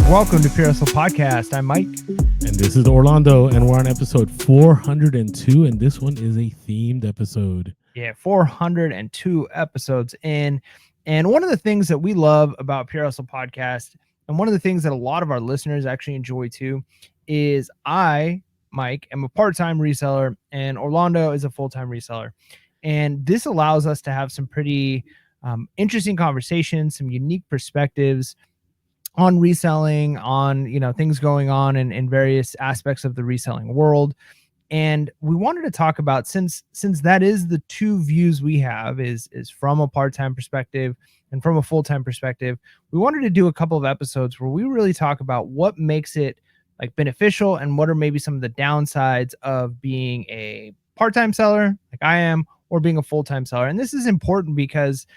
Welcome to Pure Hustle Podcast. I'm Mike. And this is Orlando, and we're on episode 402, and this one is a themed episode. Yeah, 402 episodes in. And one of the things that we love about Pure Hustle Podcast, and one of the things that a lot of our listeners actually enjoy too, is I, Mike, am a part-time reseller, and Orlando is a full-time reseller. And this allows us to have some pretty interesting conversations, some unique perspectives on reselling, on things going on in various aspects of the reselling world. And we wanted to talk about, since that is the two views we have, is from a part-time perspective and from a full-time perspective, we wanted to do a couple of episodes where we really talk about what makes it like beneficial and what are maybe some of the downsides of being a part-time seller like I am, or being a full-time seller. And this is important because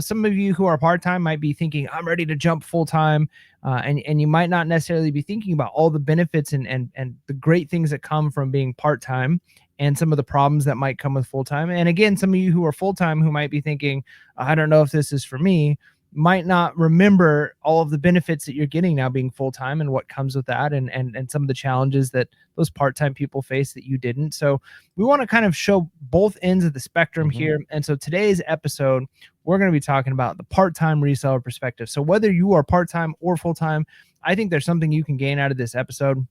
some of you who are part-time might be thinking, I'm ready to jump full-time. And you might not necessarily be thinking about all the benefits and the great things that come from being part-time and some of the problems that might come with full-time. And again, some of you who are full-time who might be thinking, I don't know if this is for me, might not remember all of the benefits that you're getting now being full-time and what comes with that, and some of the challenges that those part-time people face that you didn't. So we want to kind of show both ends of the spectrum here. And so today's episode, we're going to be talking about the part-time reseller perspective. So whether you are part-time or full-time, I think there's something you can gain out of this episode.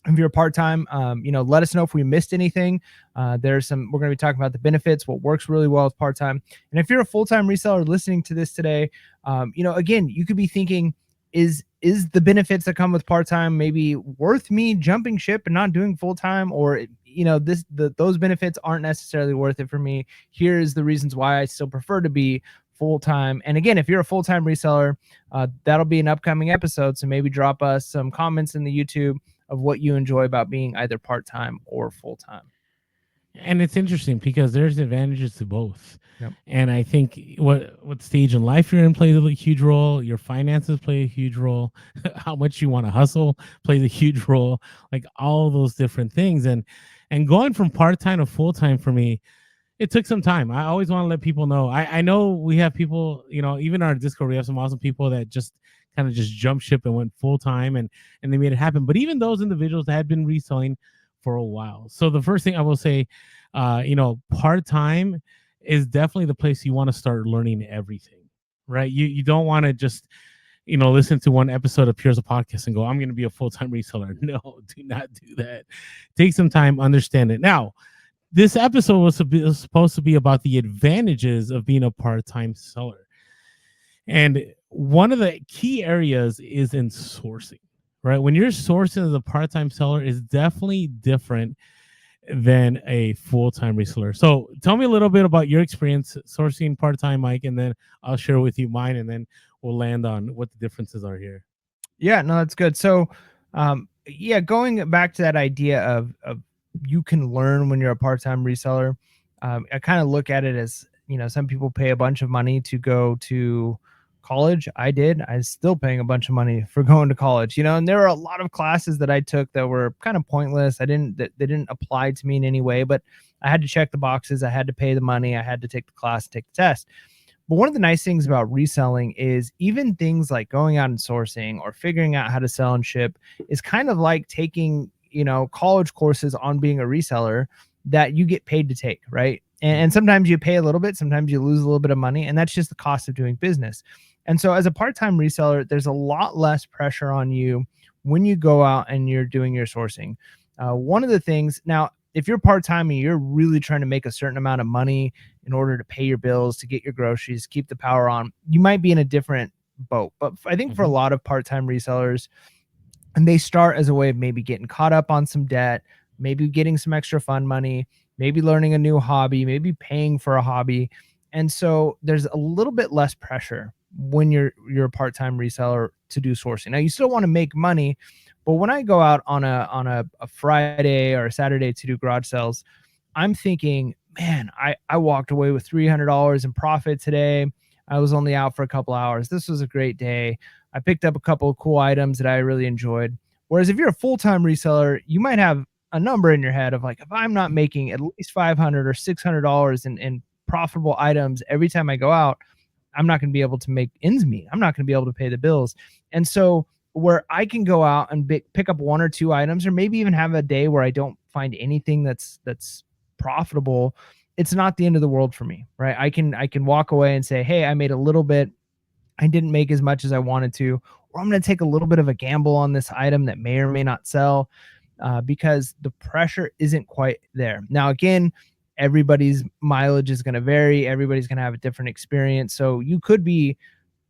If you're part-time, let us know if we missed anything. We're going to be talking about the benefits, what works really well with part-time. And if you're a full-time reseller listening to this today, again, you could be thinking, is the benefits that come with part-time maybe worth me jumping ship and not doing full-time? Or, those benefits aren't necessarily worth it for me. Here's the reasons why I still prefer to be full-time. And again, if you're a full-time reseller, that'll be an upcoming episode. So maybe drop us some comments in the YouTube of what you enjoy about being either part-time or full-time. And it's interesting because there's advantages to both. Yep. And I think what stage in life you're in plays a huge role. Your finances play a huge role. How much you want to hustle plays a huge role. Like all those different things. And going from part-time to full-time for me, it took some time. I always want to let people know. I know we have people, even our Discord, we have some awesome people that just kind of just jumped ship and went full-time and they made it happen. But even those individuals that had been reselling for a while. So the first thing I will say, part-time is definitely the place you want to start learning everything, right? You don't want to just, listen to one episode of Pure as a Podcast and go, I'm going to be a full-time reseller. No, do not do that. Take some time, understand it. Now, this episode was supposed to be about the advantages of being a part-time seller. And one of the key areas is in sourcing, right? When you're sourcing as a part-time seller is definitely different than a full-time reseller. So tell me a little bit about your experience sourcing part-time, Mike, and then I'll share with you mine, and then we'll land on what the differences are here. Yeah, no, that's good. So, going back to that idea of you can learn when you're a part-time reseller, I kind of look at it as, some people pay a bunch of money to go to college. I was still paying a bunch of money for going to college, and there were a lot of classes that I took that were kind of pointless. They didn't apply to me in any way, but I had to check the boxes. I had to pay the money. I had to take the class, take the test. But one of the nice things about reselling is even things like going out and sourcing or figuring out how to sell and ship is kind of like taking, college courses on being a reseller that you get paid to take, right? And sometimes you pay a little bit, sometimes you lose a little bit of money, and that's just the cost of doing business. And so as a part-time reseller, there's a lot less pressure on you when you go out and you're doing your sourcing. One of the things, now, if you're part-time and you're really trying to make a certain amount of money in order to pay your bills, to get your groceries, keep the power on, you might be in a different boat. But I think for a lot of part-time resellers, and they start as a way of maybe getting caught up on some debt, maybe getting some extra fund money, maybe learning a new hobby, maybe paying for a hobby. And so there's a little bit less pressure when you're a part-time reseller to do sourcing. Now, you still want to make money, but when I go out on a Friday or a Saturday to do garage sales, I'm thinking, man, I walked away with $300 in profit today. I was only out for a couple hours. This was a great day. I picked up a couple of cool items that I really enjoyed. Whereas if you're a full-time reseller, you might have a number in your head of like, if I'm not making at least $500 or $600 in profitable items every time I go out, I'm not going to be able to make ends meet. I'm not going to be able to pay the bills. And so where I can go out and pick up one or two items, or maybe even have a day where I don't find anything that's profitable. It's not the end of the world for me, right? I can walk away and say, hey, I made a little bit, I didn't make as much as I wanted to, or I'm going to take a little bit of a gamble on this item that may or may not sell, because the pressure isn't quite there. Now, again, everybody's mileage is going to vary. Everybody's going to have a different experience. So you could be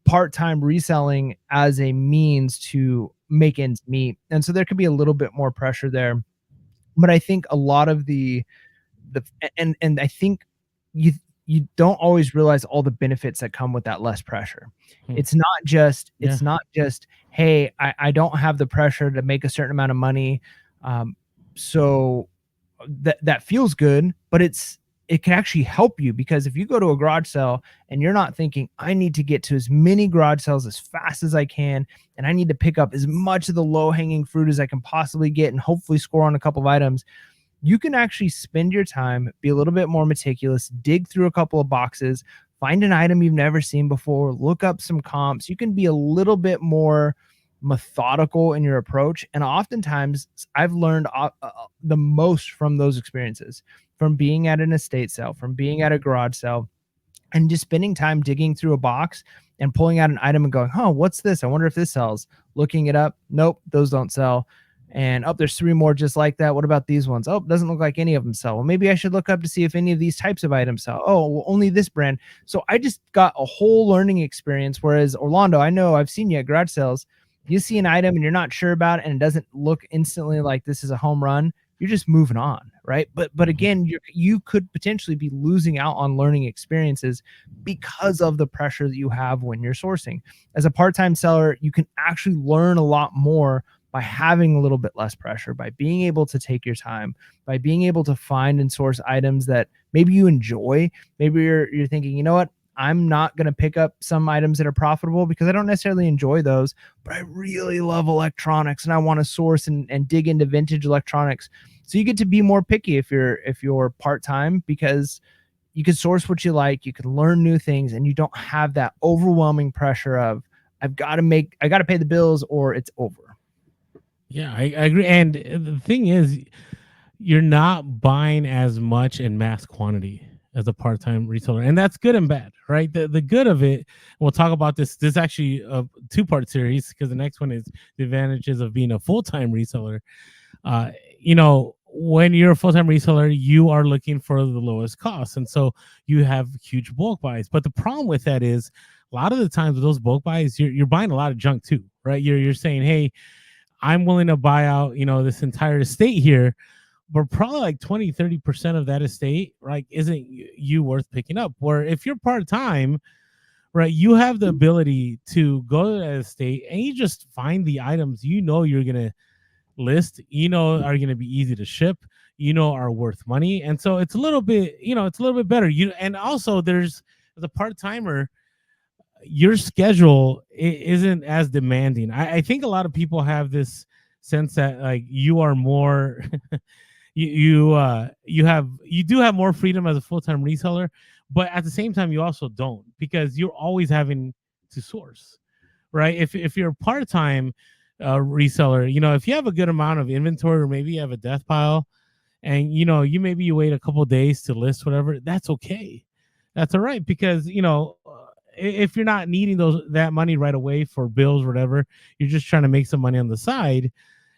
part-time reselling as a means to make ends meet. And so there could be a little bit more pressure there. But I think a lot of the and I think you you don't always realize all the benefits that come with that less pressure. Hmm. Yeah. It's not just, hey, I don't have the pressure to make a certain amount of money. So that feels good, but it can actually help you, because if you go to a garage sale and you're not thinking, I need to get to as many garage sales as fast as I can, and I need to pick up as much of the low hanging fruit as I can possibly get and hopefully score on a couple of items, you can actually spend your time, be a little bit more meticulous, dig through a couple of boxes, find an item you've never seen before, look up some comps. You can be a little bit more methodical in your approach. And oftentimes, I've learned the most from those experiences, from being at an estate sale, from being at a garage sale, and just spending time digging through a box and pulling out an item and going, oh, what's this? I wonder if this sells. Looking it up. Nope, those don't sell. And oh, there's three more just like that. What about these ones? Oh, doesn't look like any of them sell. Well, maybe I should look up to see if any of these types of items sell. Oh, well, only this brand. So I just got a whole learning experience. Whereas Orlando, I know I've seen you at garage sales. You see an item and you're not sure about it, and it doesn't look instantly like this is a home run, you're just moving on, right? But Mhm. again, you could potentially be losing out on learning experiences because of the pressure that you have when you're sourcing. As a part-time seller, you can actually learn a lot more by having a little bit less pressure, by being able to take your time, by being able to find and source items that maybe you enjoy. Maybe you're thinking, you know what? I'm not going to pick up some items that are profitable because I don't necessarily enjoy those, but I really love electronics and I want to source and dig into vintage electronics. So you get to be more picky if you're part-time, because you can source what you like, you can learn new things, and you don't have that overwhelming pressure of I got to pay the bills or it's over. Yeah, I agree. And the thing is, you're not buying as much in mass quantity as a part-time reseller, and that's good and bad, right? The good of it, we'll talk about this actually a two-part series, because the next one is the advantages of being a full-time reseller. uh, when you're a full-time reseller, you are looking for the lowest cost, and so you have huge bulk buys. But the problem with that is, a lot of the times with those bulk buys, you're buying a lot of junk too, right? You're saying, hey, I'm willing to buy out, this entire estate here, but probably like 20-30% of that estate, right, isn't you worth picking up. Where if you're part-time, right, you have the ability to go to that estate and you just find the items you're gonna list, are gonna be easy to ship, are worth money. And so it's a little bit, better. And also, there's, as a part-timer, your schedule isn't as demanding. I think a lot of people have this sense that, like, you are more you do have more freedom as a full-time reseller, but at the same time you also don't, because you're always having to source, right? If you're a part-time reseller, if you have a good amount of inventory, or maybe you have a death pile, and you wait a couple of days to list whatever, that's okay. That's all right, because if you're not needing that money right away for bills or whatever, you're just trying to make some money on the side,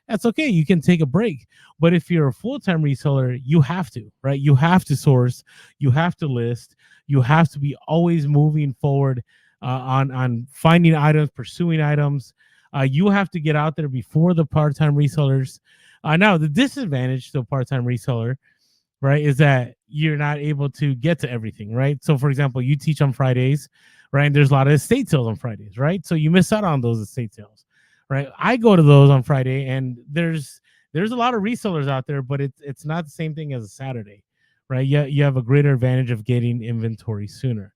that's okay. You can take a break. But if you're a full-time reseller, you have to, right? You have to source, you have to list, you have to be always moving forward on finding items, pursuing items. You have to get out there before the part-time resellers. Now, the disadvantage to a part-time reseller, right, is that you're not able to get to everything, right? So, for example, you teach on Fridays, right? And there's a lot of estate sales on Fridays, right? So you miss out on those estate sales, right? I go to those on Friday, and there's a lot of resellers out there, but it's not the same thing as a Saturday, right? You have a greater advantage of getting inventory sooner.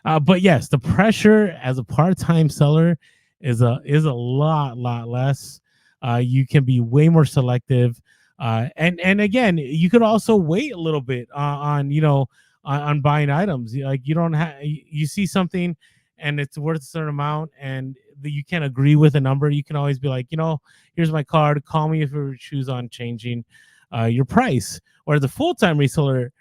But yes, the pressure as a part-time seller is a lot less. You can be way more selective, and again, you could also wait a little bit on buying items. Like, you don't have, you see something and it's worth a certain amount, and you can't agree with a number, you can always be like, here's my card. Call me if you choose on changing your price. Or as a full-time reseller,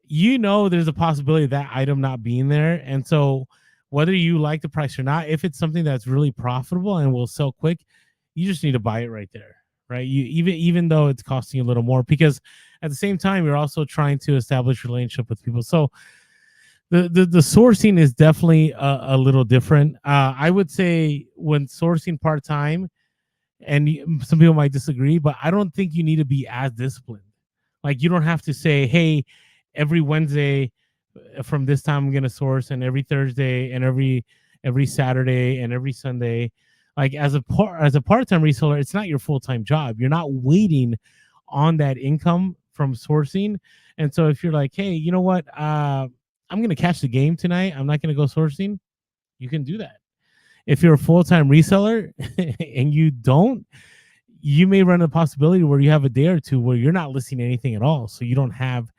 there's a possibility of that item not being there. And so whether you like the price or not, if it's something that's really profitable and will sell quick, you just need to buy it right there, right? You even though it's costing you a little more, because at the same time you're also trying to establish a relationship with people. So the sourcing is definitely a little different. I would say when sourcing part-time, and some people might disagree, but I don't think you need to be as disciplined. Like, you don't have to say, hey, every Wednesday from this time I'm going to source, and every Thursday, and every Saturday, and every Sunday. Like, as a part-time reseller, it's not your full-time job. You're not waiting on that income from sourcing. And so if you're like, hey, you know what, I'm going to catch the game tonight, I'm not going to go sourcing, you can do that. If you're a full-time reseller and you don't, you may run a possibility where you have a day or two where you're not listing anything at all, so you don't have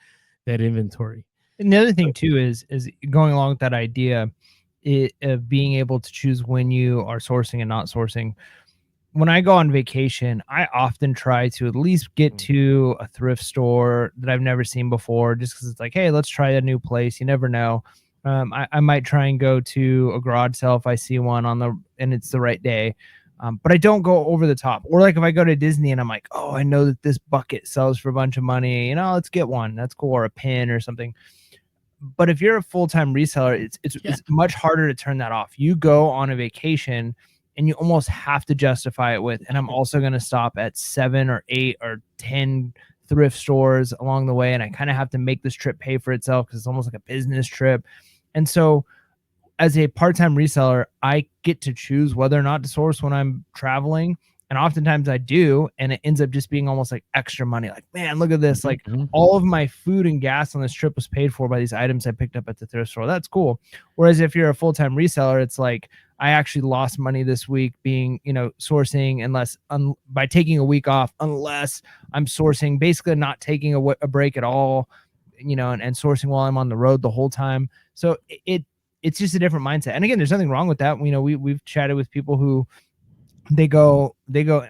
that inventory. And the other thing too is going along with that idea of being able to choose when you are sourcing and not sourcing. When I go on vacation, I often try to at least get to a thrift store that I've never seen before, just because it's like, hey, let's try a new place. You never know. I might try and go to a garage sale if I see one and it's the right day. But I don't go over the top. Or like if I go to Disney and I'm like, oh, I know that this bucket sells for a bunch of money, let's get one. That's cool. Or a pin or something. But if you're a full-time reseller, it's much harder to turn that off. You go on a vacation and you almost have to justify it with, and I'm also going to stop at 7 or 8 or 10 thrift stores along the way. And I kind of have to make this trip pay for itself because it's almost like a business trip. And so as a part-time reseller, I get to choose whether or not to source when I'm traveling. And oftentimes I do, and it ends up just being almost like extra money. Like, man, look at this. Like, all of my food and gas on this trip was paid for by these items I picked up at the thrift store. That's cool. Whereas if you're a full-time reseller, it's like, I actually lost money this week being, sourcing by taking a week off, unless I'm sourcing, basically not taking a break at all, and sourcing while I'm on the road the whole time. So it's just a different mindset. And again, there's nothing wrong with that. We've chatted with people who they go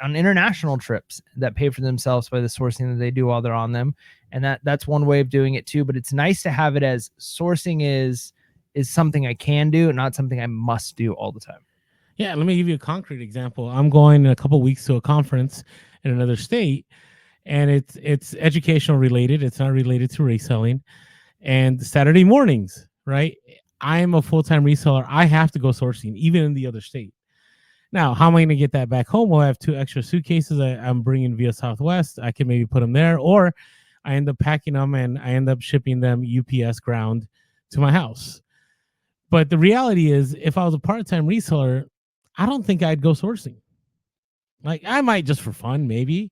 on international trips that pay for themselves by the sourcing that they do while they're on them. And that's one way of doing it too. But it's nice to have it as sourcing is something I can do, not something I must do all the time. Yeah, let me give you a concrete example. I'm going in a couple of weeks to a conference in another state, and it's educational related. It's not related to reselling. And Saturday mornings, right? I'm a full-time reseller. I have to go sourcing, even in the other state. Now, how am I going to get that back home? Well, I have 2 extra suitcases I'm bringing via Southwest. I can maybe put them there, or I end up packing them and I end up shipping them UPS ground to my house. But the reality is, if I was a part-time reseller, I don't think I'd go sourcing. Like, I might just for fun, maybe,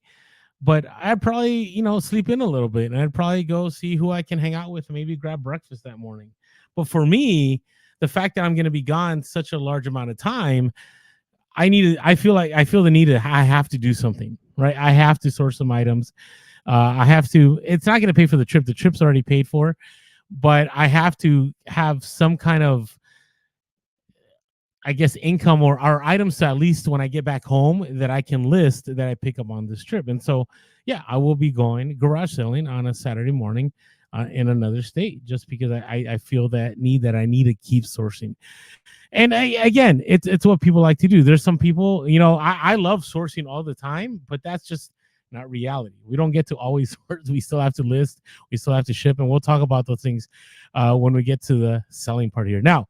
but I'd probably, sleep in a little bit, and I'd probably go see who I can hang out with and maybe grab breakfast that morning. But for me, the fact that I'm going to be gone such a large amount of time, I feel the need to, I have to do something, right? I have to source some items. It's not going to pay for the trip. The trip's already paid for, but I have to have some kind of, I guess, income or items to, at least when I get back home, that I can list that I pick up on this trip. And so, yeah, I will be going garage selling on a Saturday morning in another state, just because I feel that need, that I need to keep sourcing. And again, it's what people like to do. There's some people, I love sourcing all the time, but that's just not reality. We don't get to always source. We still have to list. We still have to ship. And we'll talk about those things when we get to the selling part here. Now,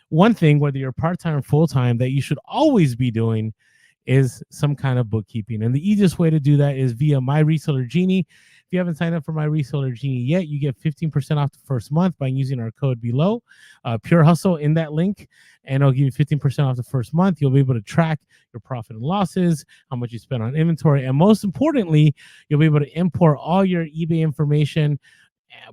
one thing, whether you're part-time or full-time, that you should always be doing is some kind of bookkeeping. And the easiest way to do that is via My Reseller Genie. If you haven't signed up for My Reseller Genie yet, you get 15% off the first month by using our code below, Pure Hustle, in that link, and it'll give you 15% off the first month. You'll be able to track your profit and losses, how much you spend on inventory, and most importantly, you'll be able to import all your eBay information,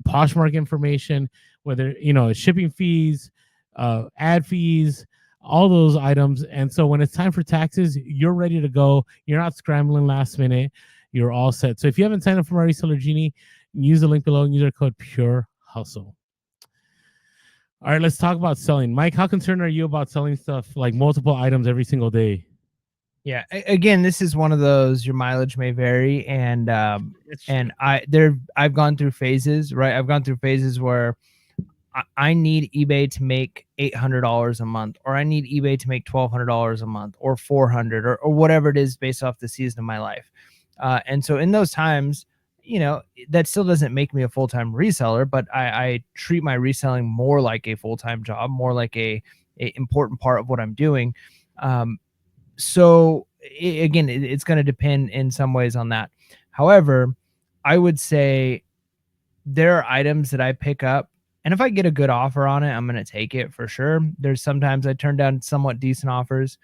Poshmark information, whether shipping fees, ad fees, all those items. And so when it's time for taxes, you're ready to go. You're not scrambling last minute. You're all set. So if you haven't signed up for My Reseller Genie, use the link below and use our code Pure Hustle. All right, let's talk about selling. Mike, how concerned are you about selling stuff like multiple items every single day? Yeah. Again, this is one of those, your mileage may vary, That's true. and I've gone through phases, right? I've gone through phases where I need eBay to make $800 a month, or I need eBay to make $1,200 a month, or 400, or whatever it is based off the season of my life. And so in those times, that still doesn't make me a full time reseller, but I treat my reselling more like a full time job, more like a important part of what I'm doing. Um, so again, it's going to depend in some ways on that. However, I would say there are items that I pick up, and if I get a good offer on it, I'm going to take it for sure. There's sometimes I turn down somewhat decent offers,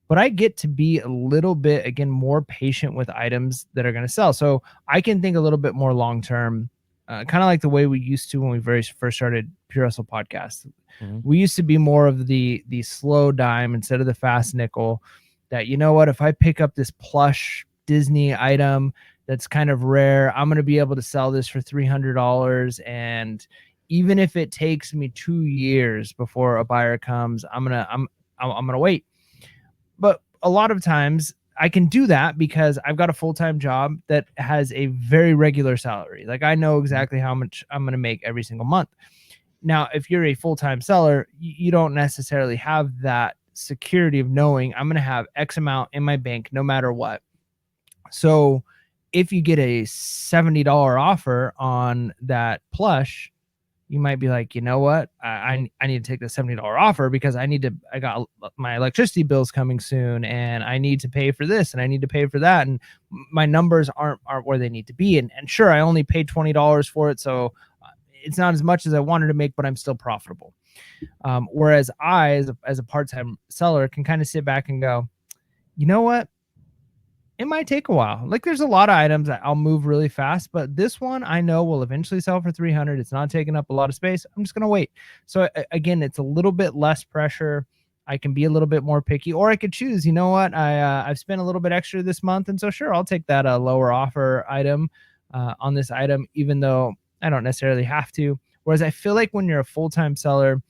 but I get to be a little bit, again, more patient with items that are going to sell. So I can think a little bit more long term, kind of like the way we used to when we very first started Pure Hustle Podcast. Mhm. We used to be more of the slow dime instead of the fast nickel. That, you know what, if I pick up this plush Disney item that's kind of rare, I'm going to be able to sell this for $300, and even if it takes me 2 years before a buyer comes, I'm gonna wait. But a lot of times I can do that because I've got a full-time job that has a very regular salary. Like, I know Mhm. exactly how much I'm going to make every single month. Now, if you're a full-time seller, you don't necessarily have that security of knowing I'm going to have X amount in my bank no matter what. So if you get a $70 offer on that plush, you might be like, you know what, I need to take the $70 offer because I got my electricity bills coming soon, and I need to pay for this, and I need to pay for that, and my numbers aren't where they need to be, and sure, I only paid $20 for it, so it's not as much as I wanted to make, but I'm still profitable. Whereas I, as a part-time seller, can kind of sit back and go, you know what, it might take a while. Like, there's a lot of items that I'll move really fast, but this one I know will eventually sell for 300. It's not taking up a lot of space. I'm just going to wait. So again, it's a little bit less pressure. I can be a little bit more picky, or I could choose, you know what? I've spent a little bit extra this month, and so sure, I'll take that lower offer item on this item, even though I don't necessarily have to. Whereas I feel like when you're a full-time seller,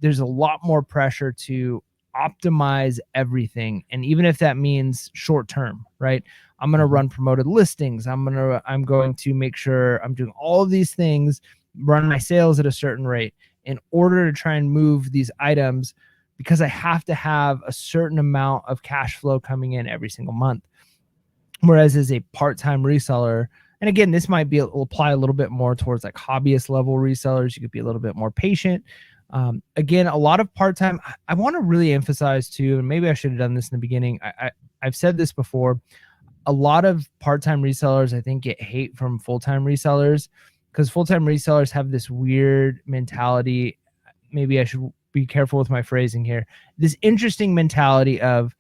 there's a lot more pressure to optimize everything, and even if that means short term, right? I'm going to Mhm. run promoted listings, I'm going to make sure I'm doing all of these things, run my sales at a certain rate in order to try and move these items, because I have to have a certain amount of cash flow coming in every single month. Whereas as a part-time reseller, and again, this might be will apply a little bit more towards like hobbyist level resellers, you could be a little bit more patient. Again, a lot of part-time, I want to really emphasize too, and maybe I should have done this in the beginning. I've said this before. A lot of part-time resellers, I think, get hate from full-time resellers because full-time resellers have this weird mentality. Maybe I should be careful with my phrasing here. This interesting mentality of,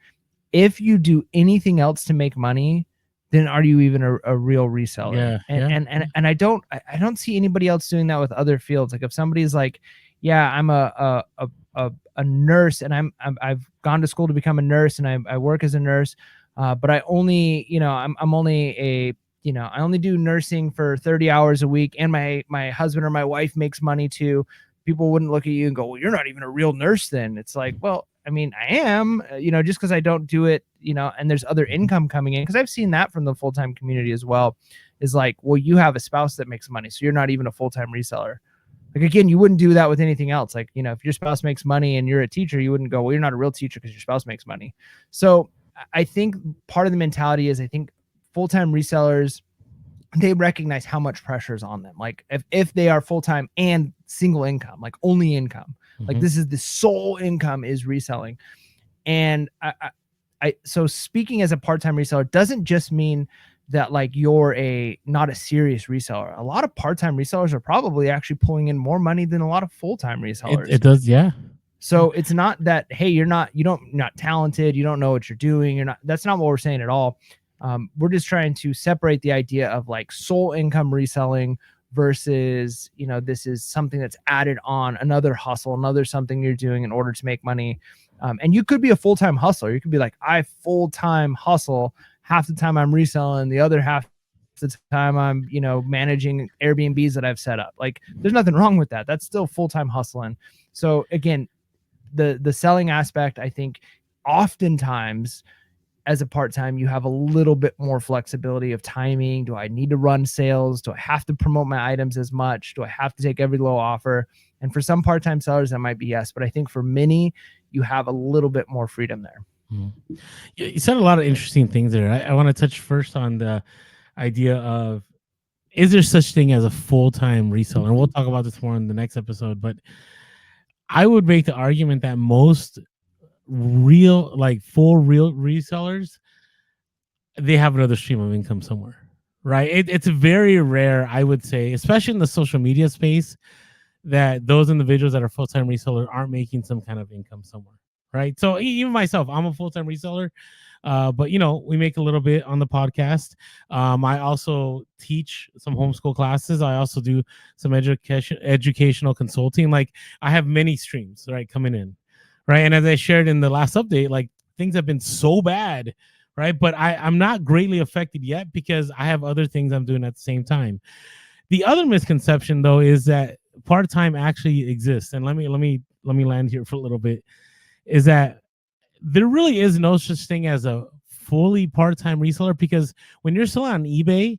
if you do anything else to make money, then are you even a real reseller? Yeah, And yeah, and and yeah. and I don't see anybody else doing that with other fields. Like, if somebody's like, yeah, I'm a nurse, and I've gone to school to become a nurse, and I work as a nurse, but I only, I'm only a, I only do nursing for 30 hours a week, and my husband or my wife makes money too. People wouldn't look at you and go, well, you're not even a real nurse then. It's like, well, I mean, I am, just because I don't do it, and there's other Mhm. income coming in. Because I've seen that from the full time community as well. Is like, well, you have a spouse that makes money, so you're not even a full time reseller. Like, again, you wouldn't do that with anything else. Like, if your spouse makes money and you're a teacher, you wouldn't go, well, you're not a real teacher because your spouse makes money. So I think part of the mentality is, I think full time resellers, they recognize how much pressure is on them. Like, if they are full time and single income, like only income, like Mhm. this is the sole income is reselling. And so speaking as a part-time reseller doesn't just mean that, like, you're a not a serious reseller. A lot of part-time resellers are probably actually pulling in more money than a lot of full-time It resellers. does, yeah. Yeah. So it's not that, hey, you're not talented, you don't know what you're doing, you're not. That's not what we're saying at all. We're just trying to separate the idea of like sole income reselling versus, this is something that's added on, another hustle, another something you're doing in order to make money. And you could be a full-time hustler. You could be like, I full-time hustle. Half the time I'm reselling, the other half the time I'm, managing Airbnbs that I've set up. Like, there's nothing wrong with that. That's still full-time hustling. So again, the selling aspect, I think oftentimes as a part-time, you have a little bit more flexibility of timing. Do I need to run sales? Do I have to promote my items as much? Do I have to take every low offer? And for some part-time sellers, that might be yes. But I think for many, you have a little bit more freedom there. You said a lot of interesting things there. I want to touch first on the idea of, is there such thing as a full-time reseller? And we'll talk about this more in the next episode. But I would make the argument that most real resellers, they have another stream of income somewhere, right? It's very rare, I would say, especially in the social media space, that those individuals that are full-time resellers aren't making some kind of income somewhere, right? So even myself, I'm a full-time reseller, but we make a little bit on the podcast. I also teach some homeschool classes. I also do some educational consulting. Like, I have many streams, right, coming in, right? And as I shared in the last update, like, things have been so bad, right? But I'm not greatly affected yet because I have other things I'm doing at the same time. The other misconception, though, is that part-time actually exists. And let me land here for a little bit, is that there really is no such thing as a fully part-time reseller, because when you're selling on eBay,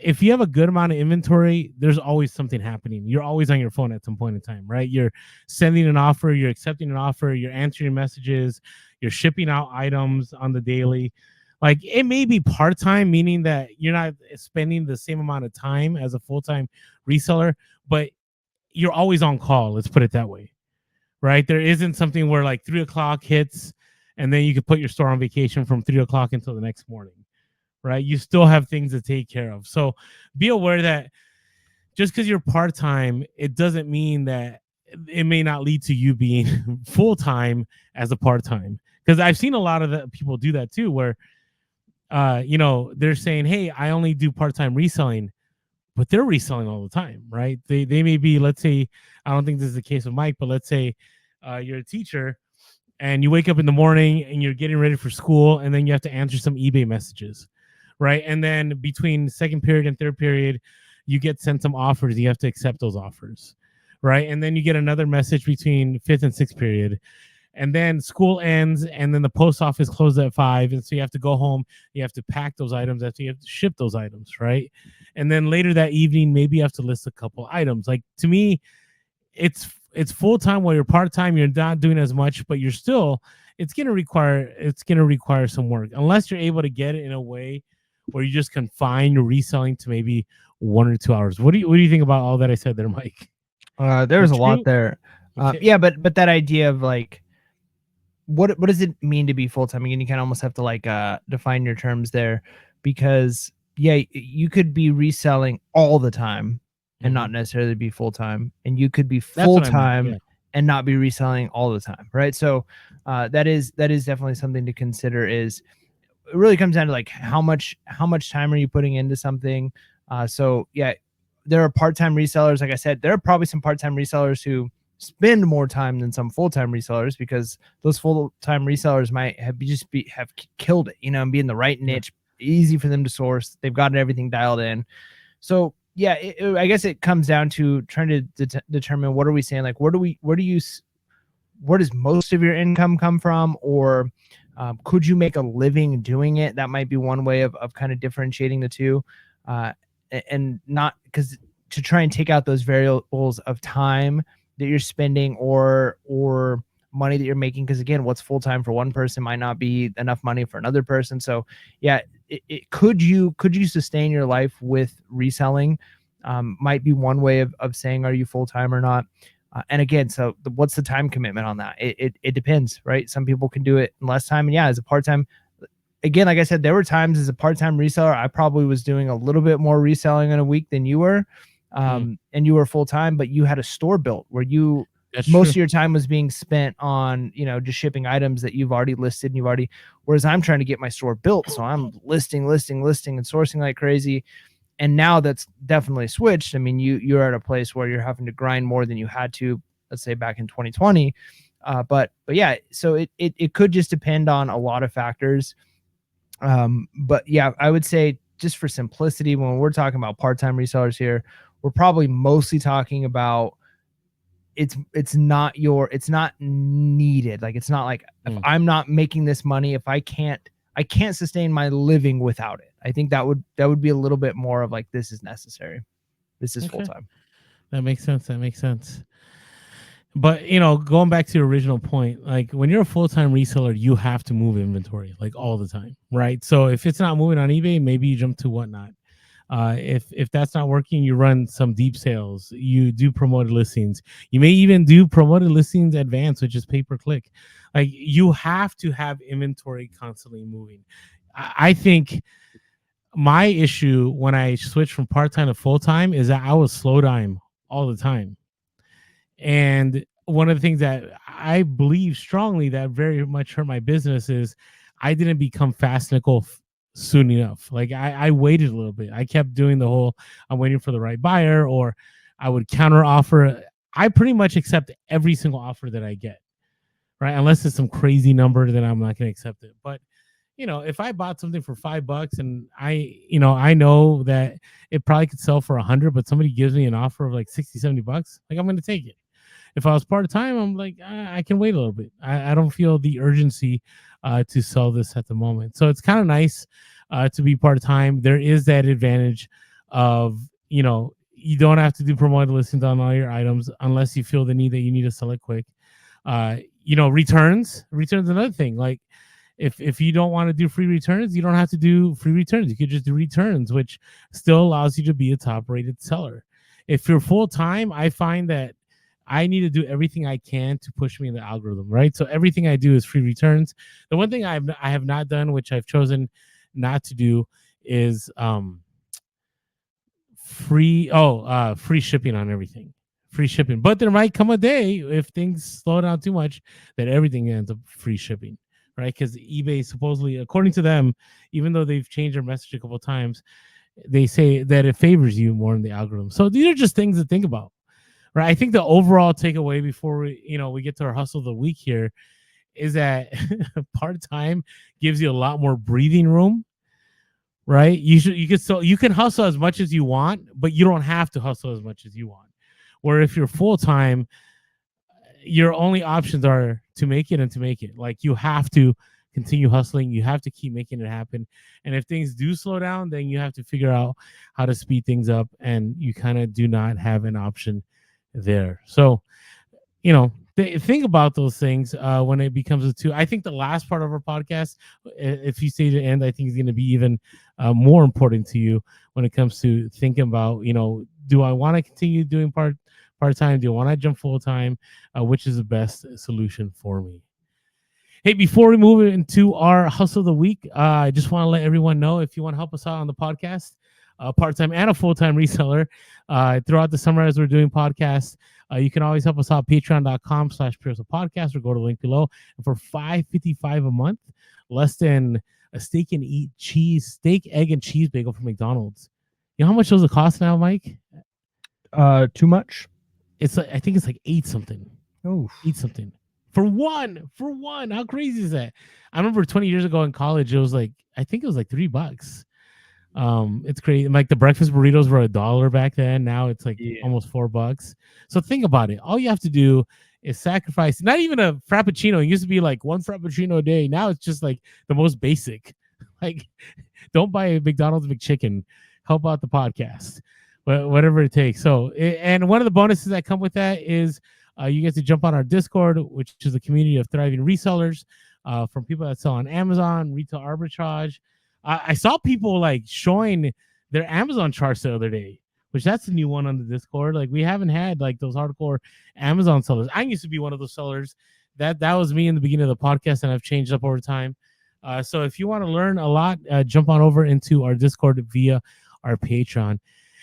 if you have a good amount of inventory, there's always something happening. You're always on your phone at some point in time, right? You're sending an offer, you're accepting an offer, you're answering messages, you're shipping out items on the daily. Like, it may be part-time, meaning that you're not spending the same amount of time as a full-time reseller, but you're always on call. Let's put it that way, right? There isn't something where like 3:00 hits and then you could put your store on vacation from 3:00 until the next morning, right? You still have things to take care of. So be aware that just because you're part-time, it doesn't mean that it may not lead to you being full-time as a part-time. Because I've seen a lot of the people do that too, where they're saying, hey, I only do part-time reselling, but they're reselling all the time, right? They may be, let's say, I don't think this is the case with Mike, but let's say you're a teacher and you wake up in the morning and you're getting ready for school, and then you have to answer some eBay messages, right? And then between second period and third period, you get sent some offers. You have to accept those offers, right? And then you get another message between fifth and sixth period. And then school ends, and then the post office closes at 5, and so you have to go home. You have to pack those items. After you have to ship those items, right? And then later that evening, maybe you have to list a couple items. Like, to me, it's full time. While you're part time, you're not doing as much, but you're still. It's gonna require some work, unless you're able to get it in a way where you just confine your reselling to maybe 1 or 2 hours. What do you think about all that I said there, Mike? There's a lot there. Yeah, but that idea of like, what does it mean to be full-time? Again, you kind of almost have to like define your terms there, because yeah, you could be reselling all the time and not necessarily be full-time, and you could be full-time and not be reselling all the time, right? So that is definitely something to consider. Is it really comes down to like how much time are you putting into something. So yeah, there are part-time resellers. Like I said, there are probably some part-time resellers who spend more time than some full-time resellers, because those full-time resellers might have killed it, and be in the right niche, easy for them to source. They've got everything dialed in. So yeah, I guess it comes down to trying to determine, what are we saying? Like, where does most of your income come from? Or could you make a living doing it? That might be one way of kind of differentiating the two, and not, because to try and take out those variables of time that you're spending or money that you're making, because again, what's full-time for one person might not be enough money for another person. So yeah, could you sustain your life with reselling? Might be one way of saying, are you full-time or not? And again, so what's the time commitment on that? It depends, right? Some people can do it in less time, and yeah, as a part-time, again, like I said, there were times as a part-time reseller, I probably was doing a little bit more reselling in a week than you were. And you were full-time, but you had a store built where most of your time was being spent on, just shipping items that you've already listed, and whereas I'm trying to get my store built. So I'm listing and sourcing like crazy. And now that's definitely switched. I mean, you're at a place where you're having to grind more than you had to, let's say, back in 2020. But yeah, so it could just depend on a lot of factors. But yeah, I would say just for simplicity, when we're talking about part-time resellers here, we're probably mostly talking about it's not needed. Like, it's not like, if I'm not making this money, if I can't sustain my living without it. I think that would be a little bit more of like, this is necessary. This is Okay. full-time. That makes sense. That makes sense. But going back to your original point, like when you're a full-time reseller, you have to move inventory like all the time, right? So if it's not moving on eBay, maybe you jump to Whatnot. If that's not working, you run some deep sales. You do promoted listings. You may even do promoted listings advanced, which is pay per click. Like you have to have inventory constantly moving. I think my issue when I switched from part time to full time is that I was slow time all the time. And one of the things that I believe strongly that very much hurt my business is I didn't become fast nickel soon enough. Like I waited a little bit. I kept doing the whole I'm waiting for the right buyer, or I would counter offer. I pretty much accept every single offer that I get, right? Unless it's some crazy number, then I'm not going to accept it. But if I bought something for $5 and I know that it probably could sell for 100, but somebody gives me an offer of like 60, $70, like I'm going to take it. If I was part time, I'm like, I can wait a little bit. I don't feel the urgency to sell this at the moment. So it's kind of nice to be part time. There is that advantage of, you don't have to do promoted listings on all your items unless you feel the need that you need to sell it quick. Returns another thing. Like if you don't want to do free returns, you don't have to do free returns. You could just do returns, which still allows you to be a top rated seller. If you're full time, I find that I need to do everything I can to push me in the algorithm, right? So everything I do is free returns. The one thing I have not done, which I've chosen not to do, is free shipping on everything. Free shipping. But there might come a day if things slow down too much that everything ends up free shipping, right? Because eBay supposedly, according to them, even though they've changed their message a couple of times, they say that it favors you more in the algorithm. So these are just things to think about. Right. I think the overall takeaway before we get to our hustle of the week here is that part-time gives you a lot more breathing room. Right. You can hustle as much as you want, but you don't have to hustle as much as you want. Where if you're full-time, your only options are to make it and to make it. Like you have to continue hustling. You have to keep making it happen. And if things do slow down, then you have to figure out how to speed things up. And you kind of do not have an option there. So, think about those things when it becomes a two. I think the last part of our podcast, if you stay to the end, I think is going to be even more important to you when it comes to thinking about, do I want to continue doing part-time? Do I want to jump full-time? Which is the best solution for me? Hey, before we move into our hustle of the week, I just want to let everyone know if you want to help us out on the podcast, part-time and a full-time reseller, throughout the summer as we're doing podcasts, you can always help us out, patreon.com/podcast, or go to the link below. And for $5.55 a month, less than a steak, egg, and cheese bagel from McDonald's. You know how much those cost now, Mike? Too much? It's like, I think it's like 8 something. Oh, 8 something. For one. How crazy is that? I remember 20 years ago in college, it was like, I think it was like $3. It's crazy. Like the breakfast burritos were $1 back then. Now it's like almost $4. So think about it. All you have to do is sacrifice, not even a frappuccino. It used to be like 1 frappuccino a day. Now it's just like the most basic. Like, don't buy a McDonald's McChicken. Help out the podcast, whatever it takes. So, and one of the bonuses that come with that is you get to jump on our Discord, which is a community of thriving resellers, from people that sell on Amazon, retail arbitrage. I saw people like showing their Amazon charts the other day, which that's a new one on the Discord. Like we haven't had like those hardcore Amazon sellers. I used to be one of those sellers. That was me in the beginning of the podcast, and I've changed up over time. So if you want to learn a lot, jump on over into our Discord via our Patreon.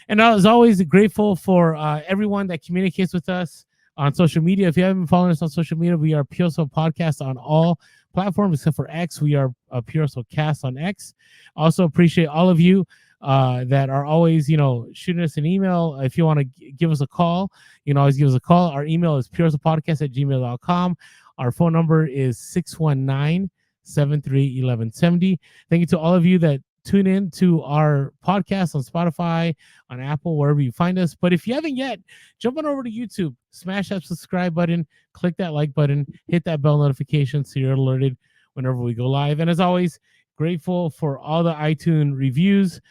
And I was always grateful for everyone that communicates with us on social media. If you haven't been following us on social media, we are PureSoul Podcast on all platforms except for X. We are PureSoul Cast on X. Also appreciate all of you that are always, shooting us an email. If you want to give us a call, you can always give us a call. Our email is puresoulpodcast@gmail.com. Our phone number is 619-738-1170. Thank you to all of you that tune in to our podcast on Spotify, on Apple, wherever you find us. But if you haven't yet, jump on over to YouTube, smash that subscribe button, click that like button, hit that bell notification so you're alerted whenever we go live. And as always, grateful for all the iTunes reviews.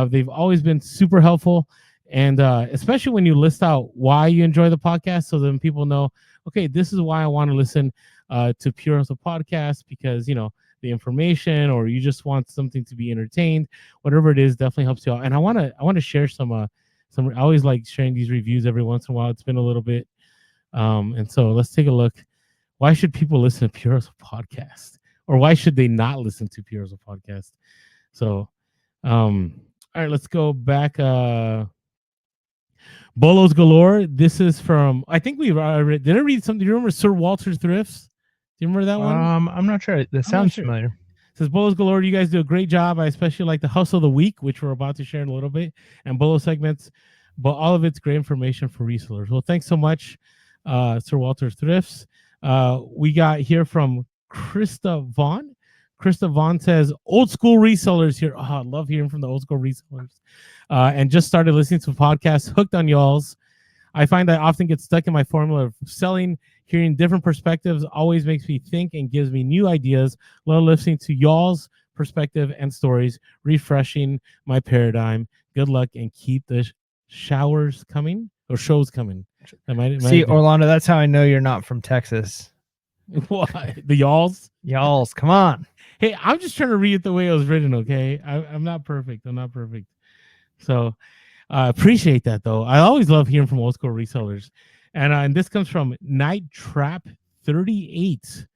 They've always been super helpful. And especially when you list out why you enjoy the podcast, so then people know, okay, this is why I want to listen to Pure Hustle Podcast, because, the information, or you just want something to be entertained, whatever it is, definitely helps you out. And I want to share some I always like sharing these reviews every once in a while. It's been a little bit. And so let's take a look. Why should people listen to Pure Hustle Podcast? Or why should they not listen to Pure Hustle Podcast? So all right, let's go back. Bolos Galore. This is from, I think did I read something? Do you remember Sir Walter Thrifts? Do you remember that one? I'm not sure. That I'm not sounds sure. familiar. It says Bolos Galore, you guys do a great job. I especially like the hustle of the week, which we're about to share in a little bit, and Bolo segments, but all of it's great information for resellers. Well, thanks so much, Sir Walter Thrifts. We got here from Krista Vaughn. Krista Vaughn says, old school resellers here. Oh, I love hearing from the old school resellers. And just started listening to podcasts, hooked on y'all's. I find I often get stuck in my formula of selling. Hearing different perspectives always makes me think and gives me new ideas. Love listening to y'all's perspective and stories, refreshing my paradigm. Good luck and keep the showers coming or shows coming. See, Orlando, that's how I know you're not from Texas. What? The y'all's? Y'all's, come on. Hey, I'm just trying to read it the way it was written, okay? I'm not perfect. So appreciate that, though. I always love hearing from old school resellers. And this comes from Night Trap 38.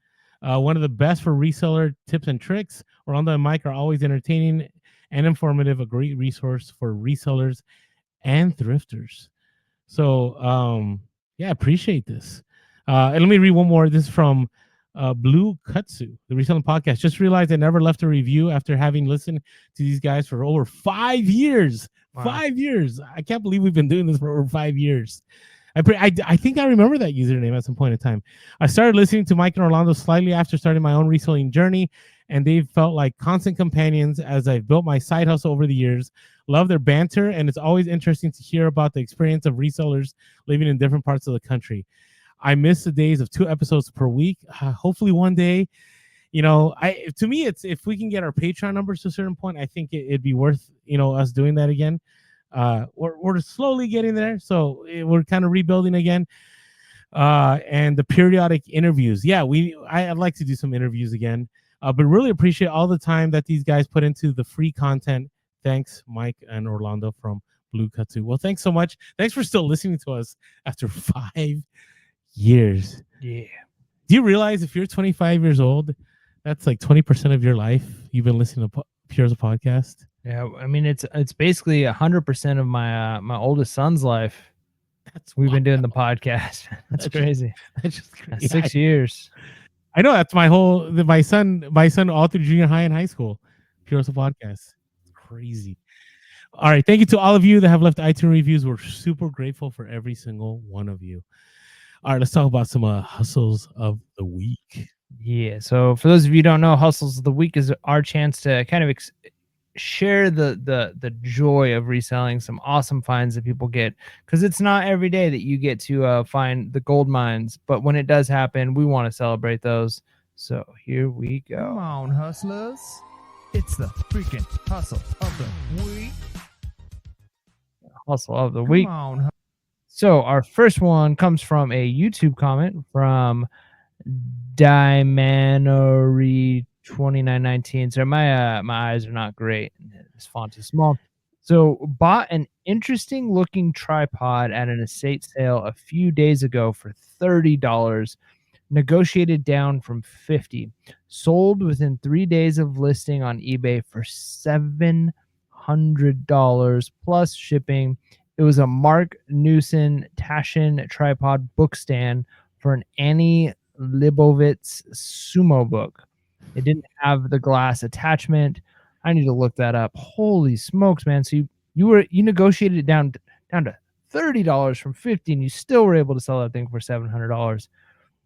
One of the best for reseller tips and tricks. Orlando and Mike are always entertaining and informative. A great resource for resellers and thrifters. So, yeah, appreciate this. And let me read one more. This is from Blue Kutsu, the Reselling Podcast. Just realized I never left a review after having listened to these guys for over 5 years. Wow. 5 years. I can't believe we've been doing this for over 5 years. I think I remember that username at some point in time. I started listening to Mike and Orlando slightly after starting my own reselling journey, and they've felt like constant companions as I've built my side hustle over the years. Love their banter, and it's always interesting to hear about the experience of resellers living in different parts of the country. I miss the days of 2 episodes per week. Hopefully one day, to me, it's if we can get our Patreon numbers to a certain point, I think it'd be worth, us doing that again. We're slowly getting there, so we're kind of rebuilding again. And the periodic interviews, yeah, I'd like to do some interviews again, but really appreciate all the time that these guys put into the free content. Thanks, Mike and Orlando from Blue Kutsu. Well, thanks so much. Thanks for still listening to us after 5 years. Yeah. Do you realize if you're 25 years old, that's like 20% of your life you've been listening to Pure as a podcast? Yeah, I mean it's basically 100% of my oldest son's life. We've been doing the podcast. That's crazy. That's just crazy. 6 years. I know that's my son all through junior high and high school. Pure as a podcast. It's crazy. All right, thank you to all of you that have left iTunes reviews. We're super grateful for every single one of you. All right, let's talk about some hustles of the week. Yeah. So for those of you who don't know, hustles of the week is our chance to kind of share the joy of reselling, some awesome finds that people get, because it's not every day that you get to find the gold mines, but when it does happen, we want to celebrate those. So here we go. Come on, hustlers. It's the freaking hustle of the week. Hustle of the week. Come on. So our first one comes from a YouTube comment from Dimanori 2919. So my eyes are not great. This font is small. So bought an interesting looking tripod at an estate sale a few days ago for $30. Negotiated down from $50. Sold within 3 days of listing on eBay for $700 plus shipping. It was a Mark Newson Taschen tripod book stand for an Annie Leibovitz sumo book. It didn't have the glass attachment. I need to look that up. Holy smokes, man. So you negotiated it down to $30 from $50, and you still were able to sell that thing for $700.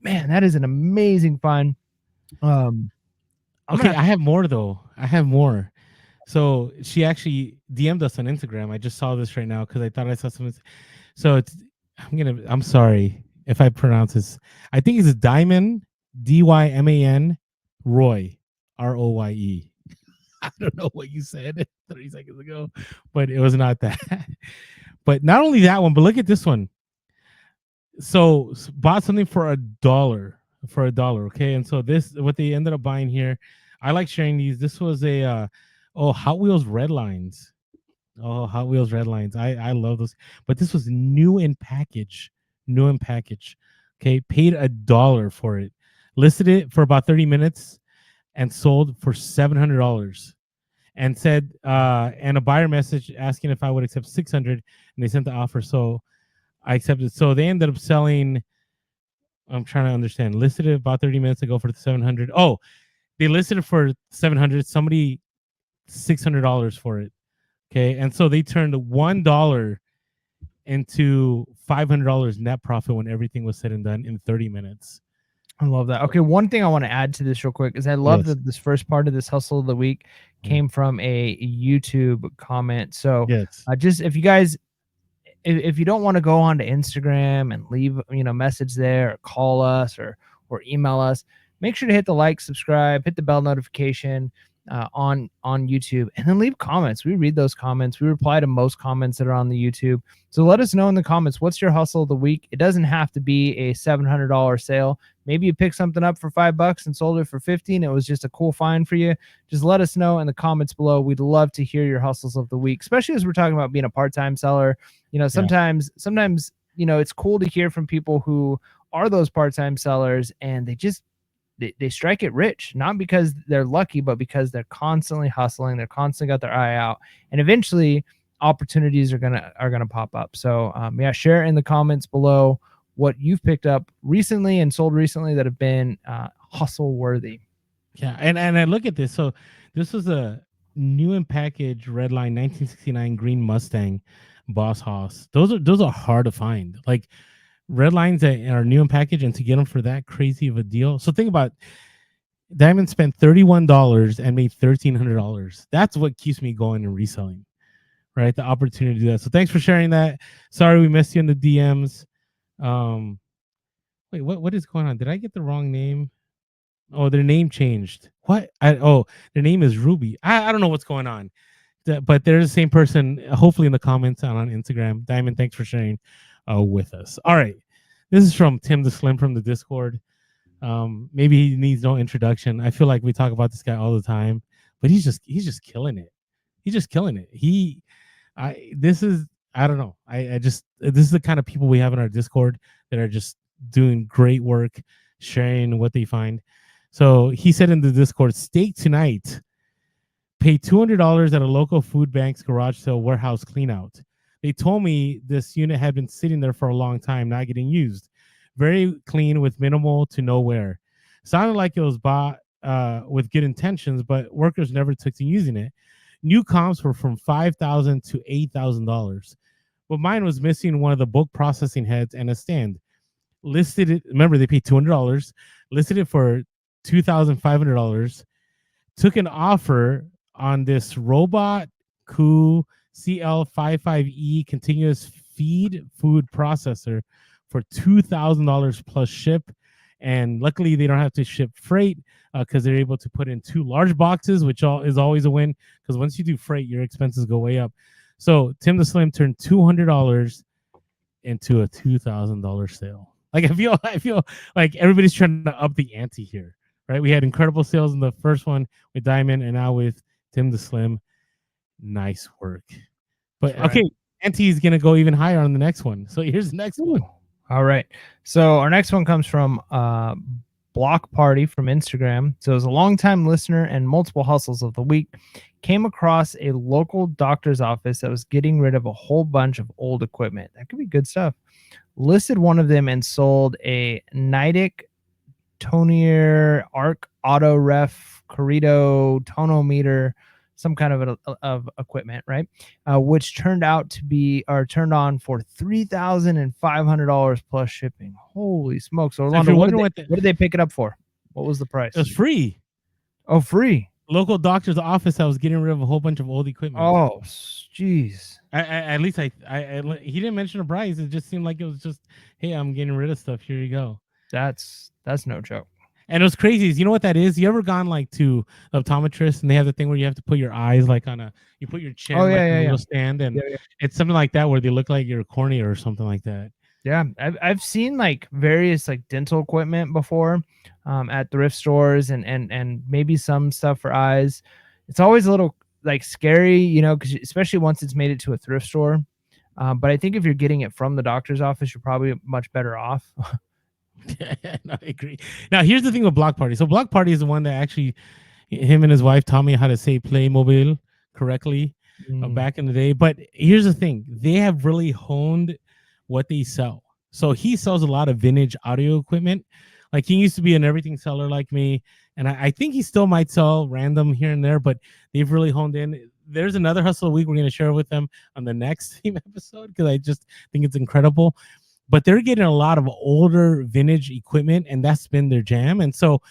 Man, that is an amazing find. Okay, I have more though. So she actually DM'd us on Instagram. I just saw this right now because I thought I saw something. So I'm sorry if I pronounce this. I think it's Diamond, Dyman, Roy, Roye. I don't know what you said 30 seconds ago, but it was not that. But not only that one, but look at this one. So bought something for $1. Okay. And so this, what they ended up buying here, I like sharing these. This was a, Hot Wheels Red Lines. Oh, Hot Wheels Red Lines. I love those. But this was new in package. New in package. Okay. Paid $1 for it. Listed it for about 30 minutes and sold for $700. And said, and a buyer message asking if I would accept 600, and they sent the offer. So I accepted. So they ended up selling. I'm trying to understand. Listed it about 30 minutes ago for 700. Oh, they listed it for 700. Somebody $600 for it. Okay, and so they turned $1 into $500 net profit when everything was said and done in 30 minutes. I love that. Okay, one thing I want to add to this real quick is I love Yes. that this first part of this hustle of the week came from a YouTube comment. So Yes. just if you guys, if you don't want to go on to Instagram and leave message there, or call us or email us, make sure to hit the like, subscribe, hit the bell notification on YouTube, and then leave comments. We read those comments. We reply to most comments that are on the YouTube. So let us know in the comments, what's your hustle of the week? It doesn't have to be a $700 sale. Maybe you picked something up for $5 and sold it for 15. It was just a cool find for you. Just let us know in the comments below. We'd love to hear your hustles of the week, especially as we're talking about being a part-time seller. Sometimes it's cool to hear from people who are those part-time sellers, and they strike it rich, not because they're lucky, but because they're constantly hustling. They're constantly got their eye out, and eventually opportunities are gonna pop up. So share in the comments below what you've picked up recently and sold recently that have been hustle worthy. Yeah, and I look at this. So this was a new in package Redline 1969 green Mustang Boss Hoss. Those are hard to find. Like red lines that are new in package, and to get them for that crazy of a deal. So think about Diamond spent $31 and made $1,300. That's what keeps me going and reselling, right? The opportunity to do that. So thanks for sharing that. Sorry we missed you in the DMs. Wait, what is going on? Did I get the wrong name? Oh, their name changed. What? Their name is Ruby. I don't know what's going on. But they're the same person, hopefully in the comments on Instagram. Diamond, thanks for sharing with us. All right. This is from Tim the Slim from the Discord. Maybe he needs no introduction. I feel like we talk about this guy all the time, but he's just killing it. He's just killing it. I don't know. This is the kind of people we have in our Discord that are just doing great work, sharing what they find. So he said in the Discord, steak tonight. Pay $200 at a local food bank's garage sale warehouse cleanout. They told me this unit had been sitting there for a long time, not getting used. Very clean with minimal to no wear. Sounded like it was bought with good intentions, but workers never took to using it. New comps were from $5,000 to $8,000. But mine was missing one of the bulk processing heads and a stand. Listed it, remember they paid $200, listed it for $2,500. Took an offer on this robot Coup CL55E continuous feed food processor for $2,000 plus ship. And luckily they don't have to ship freight because they're able to put in 2 large boxes, which is always a win, because once you do freight, your expenses go way up. So Tim the Slim turned $200 into a $2,000 sale. Like I feel like everybody's trying to up the ante here, right? We had incredible sales in the first one with Diamond, and now with Tim the Slim. Nice work. But right. Okay, ante is gonna go even higher on the next one. So here's the next one. All right. So our next one comes from Block Party from Instagram. So as a longtime listener and multiple hustles of the week, came across a local doctor's office that was getting rid of a whole bunch of old equipment. That could be good stuff. Listed one of them and sold a Nidic Tonier Arc Auto Ref Corrido tonometer, some kind of equipment, right? Which turned on for $3,500 plus shipping. Holy smokes! So Orlando, what did they pick it up for? What was the price? It was free. Oh, free. local doctor's office that was getting rid of a whole bunch of old equipment. Oh, jeez. At least he didn't mention a price. It just seemed like it was just, hey, I'm getting rid of stuff. Here you go. That's no joke. And it was crazy. You know what that is? You ever gone like to optometrist and they have the thing where you have to put your eyes like you put your chin Oh, like yeah, on yeah, a yeah. little stand, and Yeah, it's something like that where they look like you're cornea or something like that. yeah. I've seen like various like dental equipment before, at thrift stores and maybe some stuff for eyes. It's always a little like scary, you know, because especially once it's made it to a thrift store. But I think if you're getting it from the doctor's office, you're probably much better off. No, I agree. Now, here's the thing with Block Party. So, Block Party is the one that actually him and his wife taught me how to say Playmobil correctly Mm, back in the day. But here's the thing, they have really honed what they sell. So, he sells a lot of vintage audio equipment. Like, he used to be an everything seller like me. And I think he still might sell random here and there, but they've really honed in. There's another hustle of the week we're going to share with them on the next theme episode because I just think it's incredible. But they're getting a lot of older vintage equipment, and that's been their jam. And so,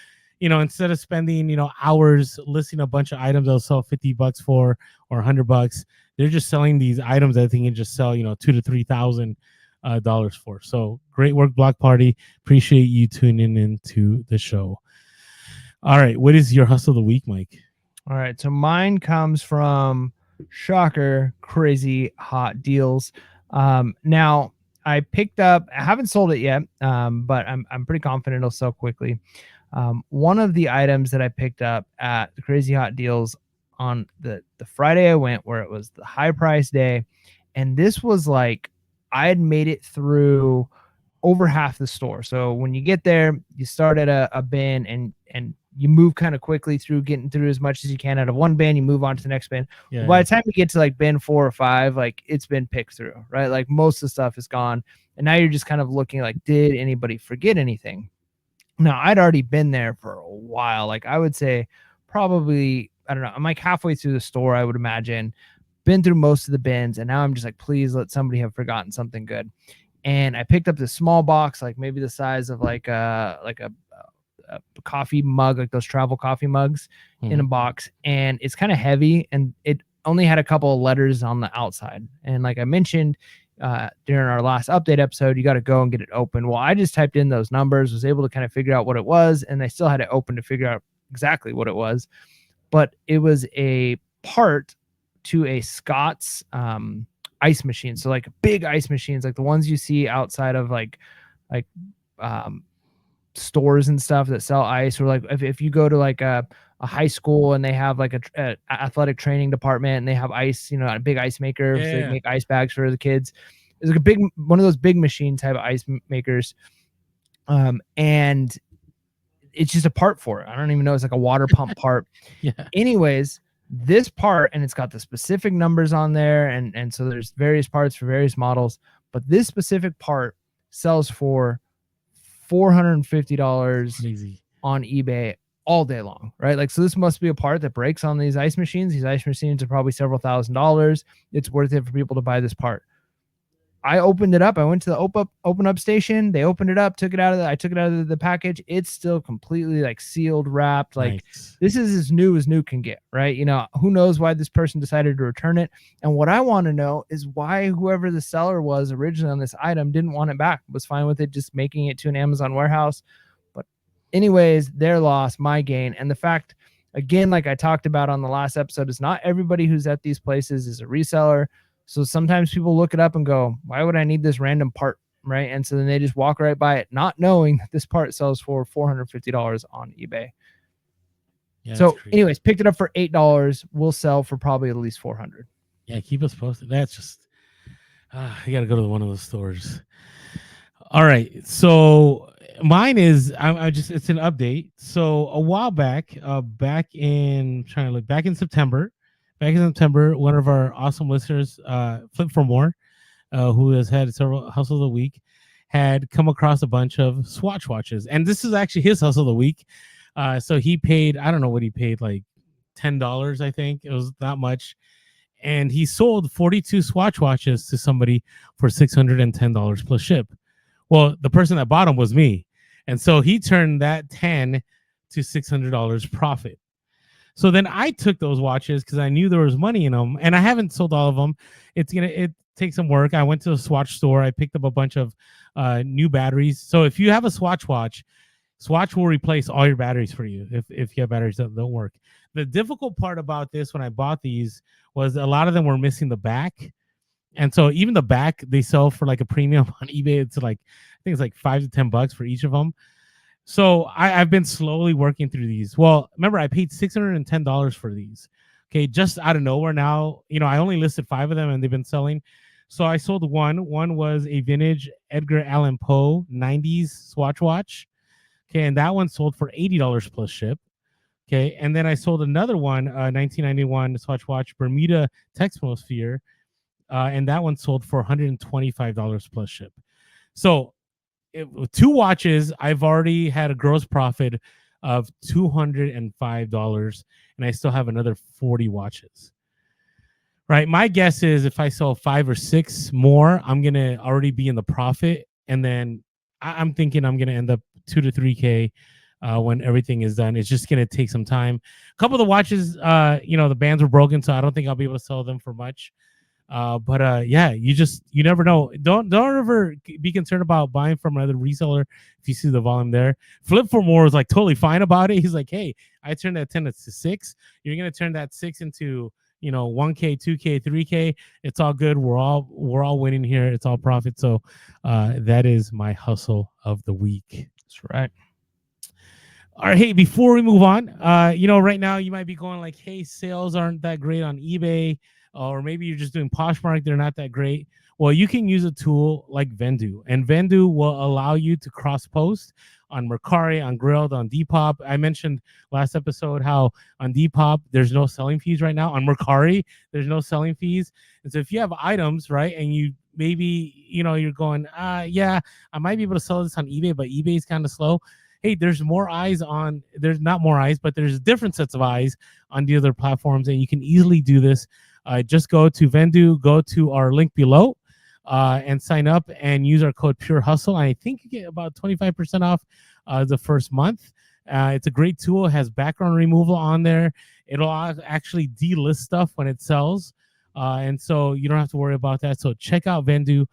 instead of spending, hours listing a bunch of items they'll sell $50 for or $100, they're just selling these items that they can just sell, $2,000 to $3,000 for. So great work, Block Party. Appreciate you tuning into the show. All right, what is your hustle of the week, Mike? all right, so mine comes from shocker, crazy hot deals. Now I picked up. I haven't sold it yet, but I'm pretty confident it'll sell quickly. One of the items that I picked up at the Crazy Hot Deals on the Friday I went, where it was the high price day, and this was like I had made it through over half the store. So when you get there, you start at a bin and you move kind of quickly through getting through as much as you can out of one bin. You move on to the next bin. Yeah, Well, by the time you get to like bin 4 or 5, like it's been picked through, right? Like most of the stuff is gone. And now you're just kind of looking like, did anybody forget anything? Now, I'd already been there for a while. Like I would say probably, I don't know, I'm like halfway through the store, I would imagine, been through most of the bins. And now I'm just like, please let somebody have forgotten something good. And I picked up this small box, like maybe the size of like a coffee mug, like those travel coffee mugs in a box. And it's kind of heavy and it only had a couple of letters on the outside. And like I mentioned during our last update episode, you got to go and get it open. Well, I just typed in those numbers, was able to kind of figure out what it was. And I still had it open to figure out exactly what it was. But it was a part to a Scott's ice machine. So like big ice machines, like the ones you see outside of like stores and stuff that sell ice, or like if you go to like a high school and they have like a athletic training department and they have ice, a big ice maker, so they make ice bags for the kids. It's like a big one of those big machine type of ice makers, and it's just a part for it. I don't even know, it's like a water pump part. Yeah. Anyways, this part, and it's got the specific numbers on there, and so there's various parts for various models, but this specific part sells for $450 on eBay all day long, right? Like, so this must be a part that breaks on these ice machines. These ice machines are probably several $1,000s. It's worth it for people to buy this part. I opened it up. I went to the open up station. They opened it up, took it out of I took it out of the package. It's still completely like sealed, wrapped. Like nice. This is as new can get, right? Who knows why this person decided to return it. And what I want to know is why whoever the seller was originally on this item didn't want it back, was fine with it just making it to an Amazon warehouse. But anyways, their loss, my gain. And the fact, again, like I talked about on the last episode, is not everybody who's at these places is a reseller. So sometimes people look it up and go, why would I need this random part, right? And so then they just walk right by it, not knowing that this part sells for $450 on eBay. Yeah, so anyways, picked it up for $8. Will sell for probably at least $400. Yeah, keep us posted. That's just, you got to go to one of those stores. All right. So mine is, it's an update. So a while back, back in September, one of our awesome listeners, Flip for More, who has had several hustles of the week, had come across a bunch of Swatch watches. And this is actually his hustle of the week. So he paid, I don't know what he paid, like $10, I think. It was not much. And he sold 42 Swatch watches to somebody for $610 plus ship. Well, the person that bought them was me. And so he turned that $10 to $600 profit. So then I took those watches because I knew there was money in them, and I haven't sold all of them. It takes some work. I went to the Swatch store. I picked up a bunch of new batteries. So if you have a Swatch watch, Swatch will replace all your batteries for you if you have batteries that don't work. The difficult part about this when I bought these was a lot of them were missing the back. And so even the back they sell for like a premium on eBay. It's like I think it's like $5 to $10 for each of them. So I've been slowly working through these. Well, remember I paid $610 for these. Okay, just out of nowhere now. I only listed 5 of them and they've been selling. So I sold one. One was a vintage Edgar Allan Poe 90s Swatch watch. Okay, and that one sold for $80 plus ship. Okay, and then I sold another one, 1991 Swatch watch Bermuda Texmosphere, and that one sold for $125 plus ship. So with 2 watches, I've already had a gross profit of $205, and I still have another 40 watches. Right. My guess is if I sell 5 or 6 more, I'm gonna already be in the profit, and then I'm thinking I'm gonna end up 2 to 3K when everything is done. It's just gonna take some time. A couple of the watches, the bands were broken, so I don't think I'll be able to sell them for much. But yeah, you never know. Don't ever be concerned about buying from another reseller if you see the volume there. Flip for More was like totally fine about it. He's like, hey, I turned that 10 to 6. You're gonna turn that 6 into 1K, 2K, 3K. It's all good. We're all winning here. It's all profit. So that is my hustle of the week. That's right. All right, hey, before we move on, right now you might be going like, hey, sales aren't that great on eBay, or maybe you're just doing Poshmark, they're not that great. Well, you can use a tool like Vendu, and Vendu will allow you to cross post on Mercari, on Grilled, on Depop. I mentioned last episode how on Depop there's no selling fees right now. On Mercari, there's no selling fees. And so if you have items, right, and you maybe you're going, yeah, I might be able to sell this on eBay, but eBay is kind of slow. Hey, there's not more eyes, but there's different sets of eyes on the other platforms, and you can easily do this. Just go to Vendu, go to our link below, and sign up and use our code Pure Hustle. I think you get about 25% off the first month. It's a great tool. It has background removal on there. It'll actually delist stuff when it sells, and so you don't have to worry about that. So check out Vendu,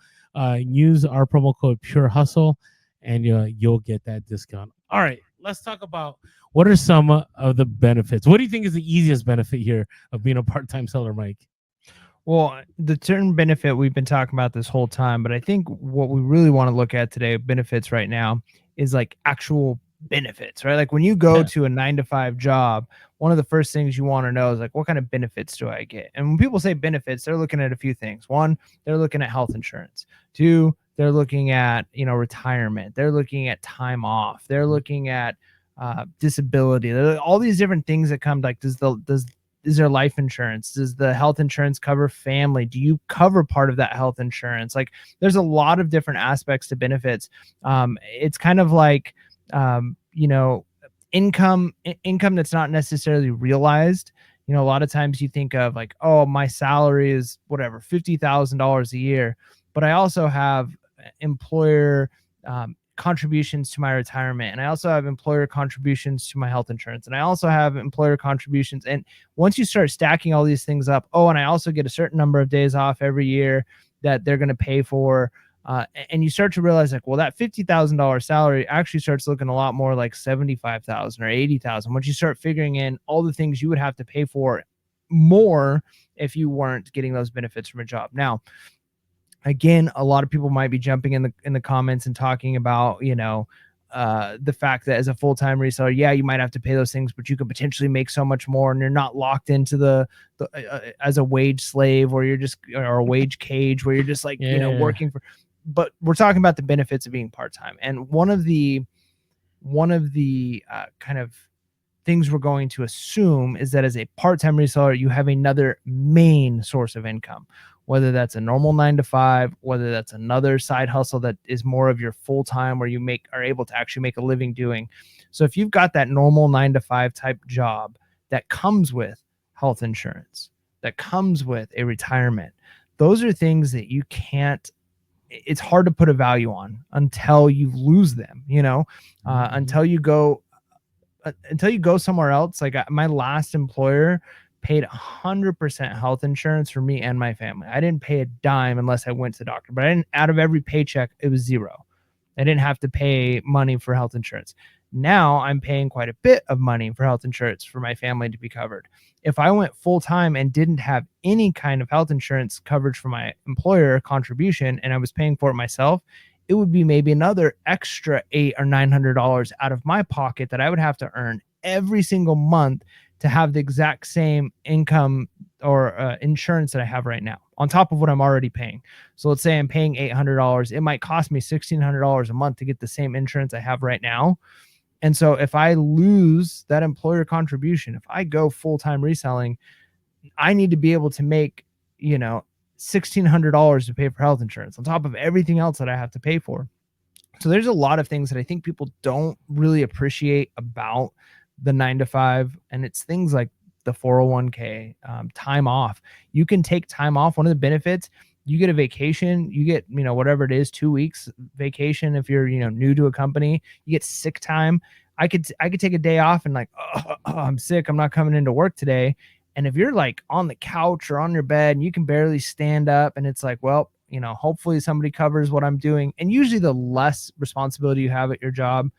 use our promo code Pure Hustle, and you'll get that discount. All right, let's talk about what are some of the benefits. What do you think is the easiest benefit here of being a part-time seller, Mike? Well, the term benefit we've been talking about this whole time, but I think what we really want to look at today, benefits right now, is like actual benefits, right? Like when you go to a 9-to-5 job, one of the first things you want to know is like, what kind of benefits do I get? And when people say benefits, they're looking at a few things. One, they're looking at health insurance. Two, they're looking at, retirement. They're looking at time off. They're looking at disability. All these different things that come, like, is there life insurance? Does the health insurance cover family? Do you cover part of that health insurance? Like, there's a lot of different aspects to benefits. It's kind of like, income that's not necessarily realized. A lot of times you think of like, oh, my salary is whatever, $50,000 a year, but I also have employer contributions to my retirement, and I also have employer contributions to my health insurance, and I also have employer contributions. And once you start stacking all these things up, oh, and I also get a certain number of days off every year that they're going to pay for, and you start to realize like, well, that $50,000 salary actually starts looking a lot more like $75,000 or $80,000 once you start figuring in all the things you would have to pay for more if you weren't getting those benefits from a job. Now, again, a lot of people might be jumping in the comments and talking about, the fact that as a full-time reseller, yeah, you might have to pay those things, but you could potentially make so much more, and you're not locked into the as a wage slave, or or a wage cage where you're just like, working for. But we're talking about the benefits of being part-time, and one of the kind of things we're going to assume is that as a part-time reseller, you have another main source of income, whether that's a normal 9-to-5, whether that's another side hustle that is more of your full-time, where you are able to actually make a living doing. So if you've got that normal 9-to-5 type job that comes with health insurance, that comes with a retirement, those are things that you can't, it's hard to put a value on until you lose them, until you go until you go somewhere else, like my last employer paid 100% health insurance for me and my family. I didn't pay a dime unless I went to the doctor, but I didn't, out of every paycheck, it was zero. I didn't have to pay money for health insurance. Now I'm paying quite a bit of money for health insurance for my family to be covered. If I went full time and didn't have any kind of health insurance coverage for my employer contribution and I was paying for it myself, it would be maybe another extra $800 or $900 out of my pocket that I would have to earn every single month to have the exact same income or insurance that I have right now on top of what I'm already paying. So let's say I'm paying $800. It might cost me $1,600 a month to get the same insurance I have right now. And so if I lose that employer contribution, if I go full-time reselling, I need to be able to make, $1,600 to pay for health insurance on top of everything else that I have to pay for. So there's a lot of things that I think people don't really appreciate about the 9 to 5. And it's things like the 401k, time off. You can take time off. One of the benefits, you get a vacation, you get, whatever it is, 2 weeks vacation. If you're, new to a company, you get sick time. I could take a day off and like, oh, I'm sick, I'm not coming into work today. And if you're like on the couch or on your bed and you can barely stand up and it's like, well, hopefully somebody covers what I'm doing. And usually the less responsibility you have at your job,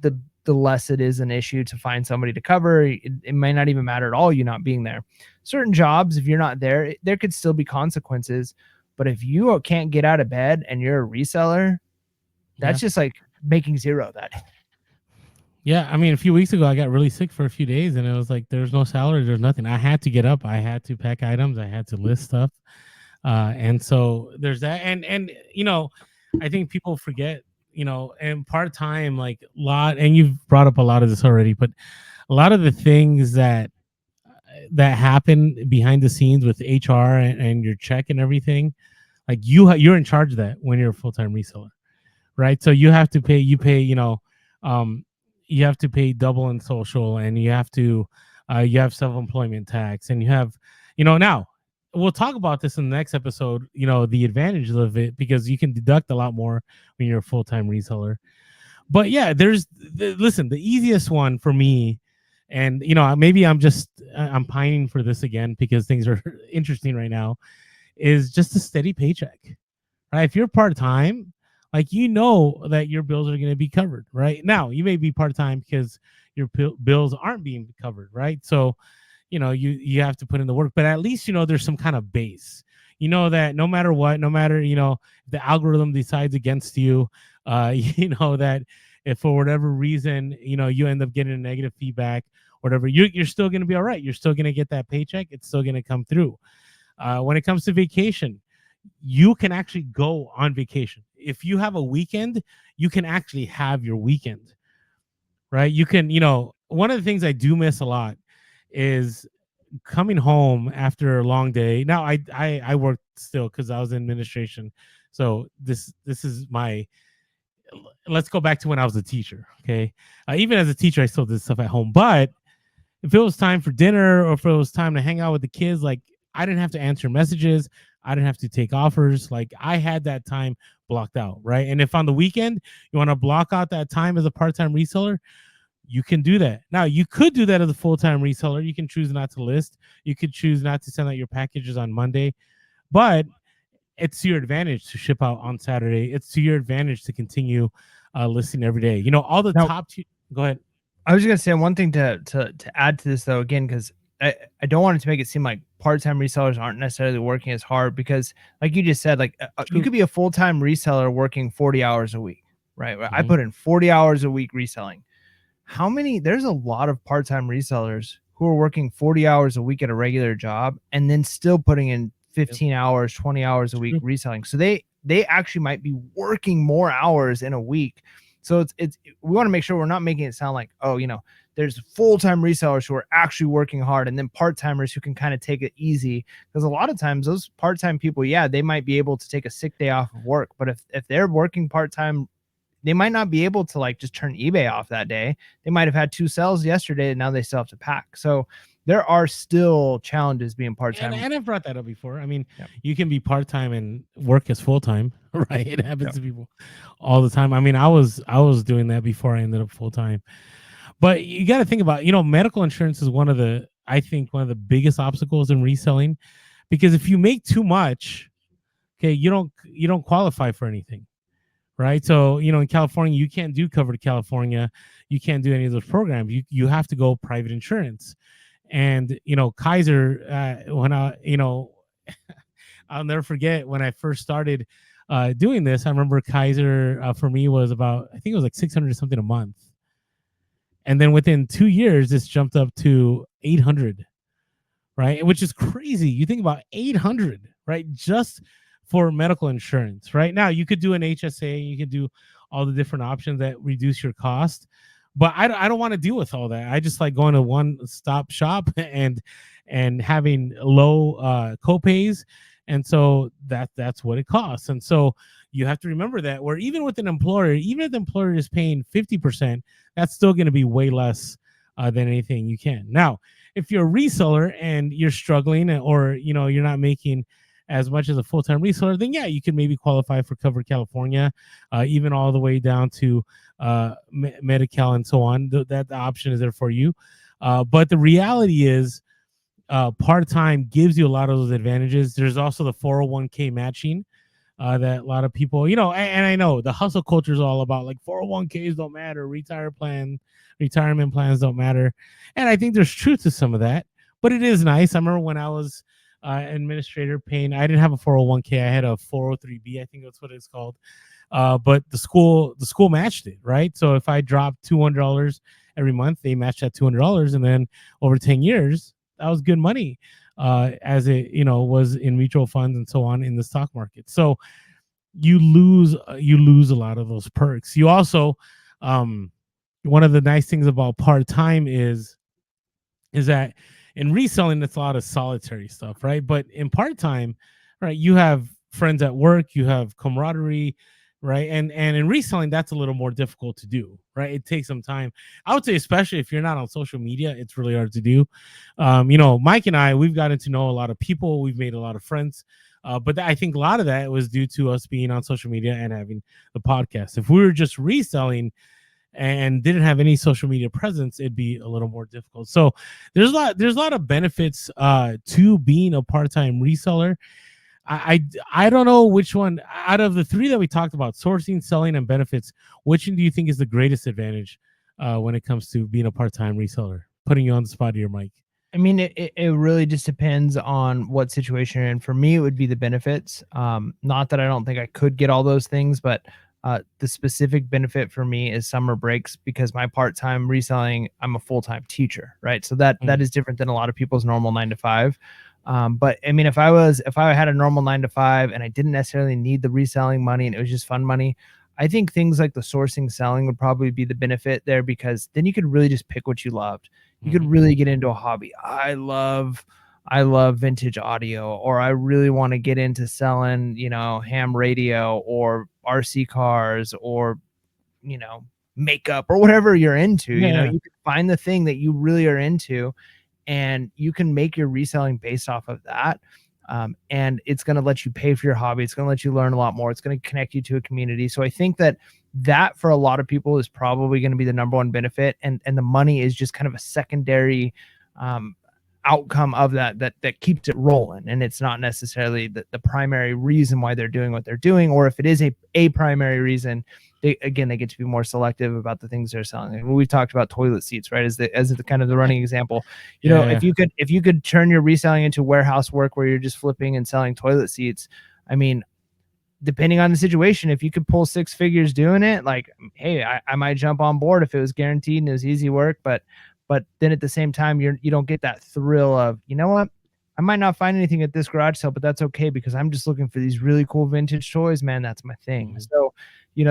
the less it is an issue to find somebody to cover. It might not even matter at all you not being there. Certain jobs, if you're not there, there could still be consequences. But if you can't get out of bed and you're a reseller, that's just like making zero that. Yeah, I mean, a few weeks ago, I got really sick for a few days, and it was like there's no salary, there's nothing. I had to get up, I had to pack items, I had to list stuff, and so there's that. And I think people forget, and part time, like a lot, and you've brought up a lot of this already, but a lot of the things that happen behind the scenes with HR and your check and everything, like you're in charge of that when you're a full time reseller, right? So you have to pay. You have to pay double in social, and you have self-employment tax, and you have, now we'll talk about this in the next episode, the advantages of it, because you can deduct a lot more when you're a full-time reseller. But yeah, listen, the easiest one for me, and maybe I'm pining for this again because things are interesting right now, is just a steady paycheck, right? If you're part-time, like that your bills are going to be covered, right? Now you may be part-time because your bills aren't being covered, right? So you have to put in the work, but at least there's some kind of base, that no matter what, no matter if the algorithm decides against you, that if for whatever reason you end up getting a negative feedback, whatever, you're still going to be all right. You're still going to get that paycheck. It's still going to come through. When it comes to vacation, you can actually go on vacation. If you have a weekend, you can actually have your weekend, right? You can, one of the things I do miss a lot is coming home after a long day. Now I work still because I was in administration. So this is let's go back to when I was a teacher. Okay. Even as a teacher, I still did stuff at home, but if it was time for dinner or if it was time to hang out with the kids, like I didn't have to answer messages. I didn't have to take offers. Like I had that time blocked out, right? And if on the weekend you want to block out that time as a part-time reseller, you can do that. Now, you could do that as a full-time reseller. You can choose not to list. You could choose not to send out your packages on Monday, but it's to your advantage to ship out on Saturday. It's to your advantage to continue listing every day. All the top two. Go ahead. I was just gonna say one thing to add to this though, again, because I don't want it to make it seem like part-time resellers aren't necessarily working as hard, because like you just said, like you could be a full-time reseller working 40 hours a week, right? Mm-hmm. I put in 40 hours a week reselling. There's a lot of part-time resellers who are working 40 hours a week at a regular job and then still putting in 15 hours, 20 hours a week reselling. So they actually might be working more hours in a week. So we want to make sure we're not making it sound like, there's full-time resellers who are actually working hard and then part-timers who can kind of take it easy. Because a lot of times those part-time people, they might be able to take a sick day off of work, but if they're working part-time, they might not be able to like just turn eBay off that day. They might have had 2 sales yesterday and now they still have to pack. So there are still challenges being part-time. And I've brought that up before. I mean, you can be part-time and work as full-time, right? It happens to people all the time. I mean, I was doing that before I ended up full-time. But you got to think about, medical insurance is I think one of the biggest obstacles in reselling, because if you make too much, okay, you don't qualify for anything, right? So, in California, you can't do covered California, you can't do any of those programs. You have to go private insurance. And Kaiser, when I'll never forget when I first started doing this. I remember Kaiser for me was about, I think it was like 600 something a month, and then within 2 years, this jumped up to 800, right? Which is crazy. You think about 800, right? Just for medical insurance. Right now, you could do an HSA, you could do all the different options that reduce your cost. But I don't want to deal with all that. I just like going to one stop shop and having low copays. And so that's what it costs. And so you have to remember that, where even with an employer, even if the employer is paying 50%, that's still going to be way less than anything you can. Now, if you're a reseller and you're struggling, or you're not making as much as a full-time reseller, then yeah, you can maybe qualify for Cover California, even all the way down to Medi-Cal and so on. That the option is there for you. But the reality is, part-time gives you a lot of those advantages. There's also the 401k matching that a lot of people, and I know the hustle culture is all about like 401ks don't matter, retirement plans don't matter. And I think there's truth to some of that, but it is nice. I remember when I was administrator paying, I didn't have a 401k. I had a 403b, I think that's what it's called. But the school matched it, right? So if I dropped $200 every month, they matched that $200. And then over 10 years, that was good money. As it was in mutual funds and so on in the stock market. So you lose a lot of those perks. You also, one of the nice things about part-time is that in reselling, it's a lot of solitary stuff, right? But in part-time, right, you have friends at work, you have camaraderie, right? And in reselling, that's a little more difficult to do, right? It takes some time. I would say, especially if you're not on social media, it's really hard to do. Mike and I, we've gotten to know a lot of people, we've made a lot of friends, but I think a lot of that was due to us being on social media and having the podcast. If we were just reselling and didn't have any social media presence, it'd be a little more difficult. So there's a lot of benefits to being a part-time reseller. I don't know which one out of the three that we talked about, sourcing, selling, and benefits, which one do you think is the greatest advantage when it comes to being a part-time reseller? Putting you on the spot here, Mike. I mean, it really just depends on what situation you're in. For me, it would be the benefits. Not that I don't think I could get all those things, but the specific benefit for me is summer breaks, because my part-time reselling, I'm a full-time teacher, right? So that is different than a lot of people's normal 9 to 5. But I mean, if I had a normal 9 to 5 and I didn't necessarily need the reselling money and it was just fun money, I think things like the sourcing, selling would probably be the benefit there, because then you could really just pick what you loved. You could really get into a hobby. I love vintage audio, or I really want to get into selling, ham radio or RC cars, or, makeup, or whatever you're into. Yeah. You can find the thing that you really are into, and you can make your reselling based off of that. And it's going to let you pay for your hobby. It's going to let you learn a lot more. It's going to connect you to a community. So I think that for a lot of people is probably going to be the number one benefit. And the money is just kind of a secondary outcome of that keeps it rolling. And it's not necessarily the primary reason why they're doing what they're doing. Or if it is a primary reason, they get to be more selective about the things they're selling. And we've talked about toilet seats, right? As the kind of the running example. If you could turn your reselling into warehouse work where you're just flipping and selling toilet seats, I mean, depending on the situation, if you could pull 6 figures doing it, like, hey, I might jump on board if it was guaranteed and it was easy work. But then at the same time, you don't get that thrill of, you know what? I might not find anything at this garage sale, but that's okay, because I'm just looking for these really cool vintage toys, man. That's my thing. Mm-hmm. So,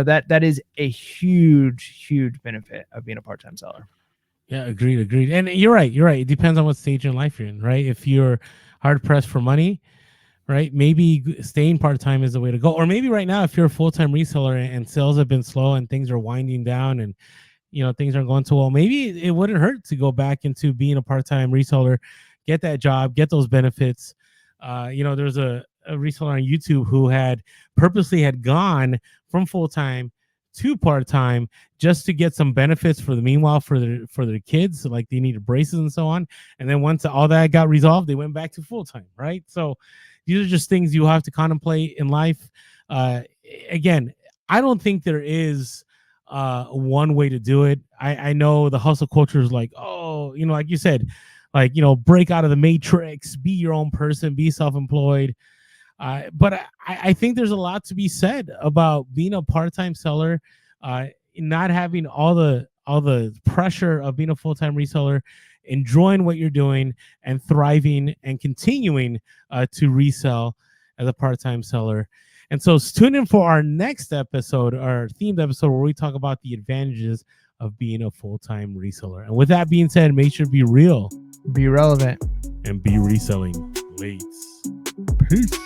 that is a huge benefit of being a part-time seller. Yeah, agreed. And you're right. It depends on what stage in life you're in, right? If you're hard pressed for money, right, maybe staying part-time is the way to go. Or maybe right now, if you're a full-time reseller and sales have been slow and things are winding down and things aren't going so well, maybe it wouldn't hurt to go back into being a part-time reseller, get that job, get those benefits. There's a reseller on YouTube who had purposely gone from full-time to part-time just to get some benefits for the meanwhile for their kids, like they needed braces and so on. And then once all that got resolved, they went back to full-time, right? So these are just things you have to contemplate in life. Again, I don't think there is one way to do it. I know the hustle culture is like, oh, like you said, like, break out of the matrix, be your own person, be self-employed. But I think there's a lot to be said about being a part-time seller, not having all the pressure of being a full-time reseller, enjoying what you're doing and thriving and continuing to resell as a part-time seller. And so tune in for our next episode, our themed episode, where we talk about the advantages of being a full-time reseller. And with that being said, make sure to be real, Be relevant, and be reselling. Peace.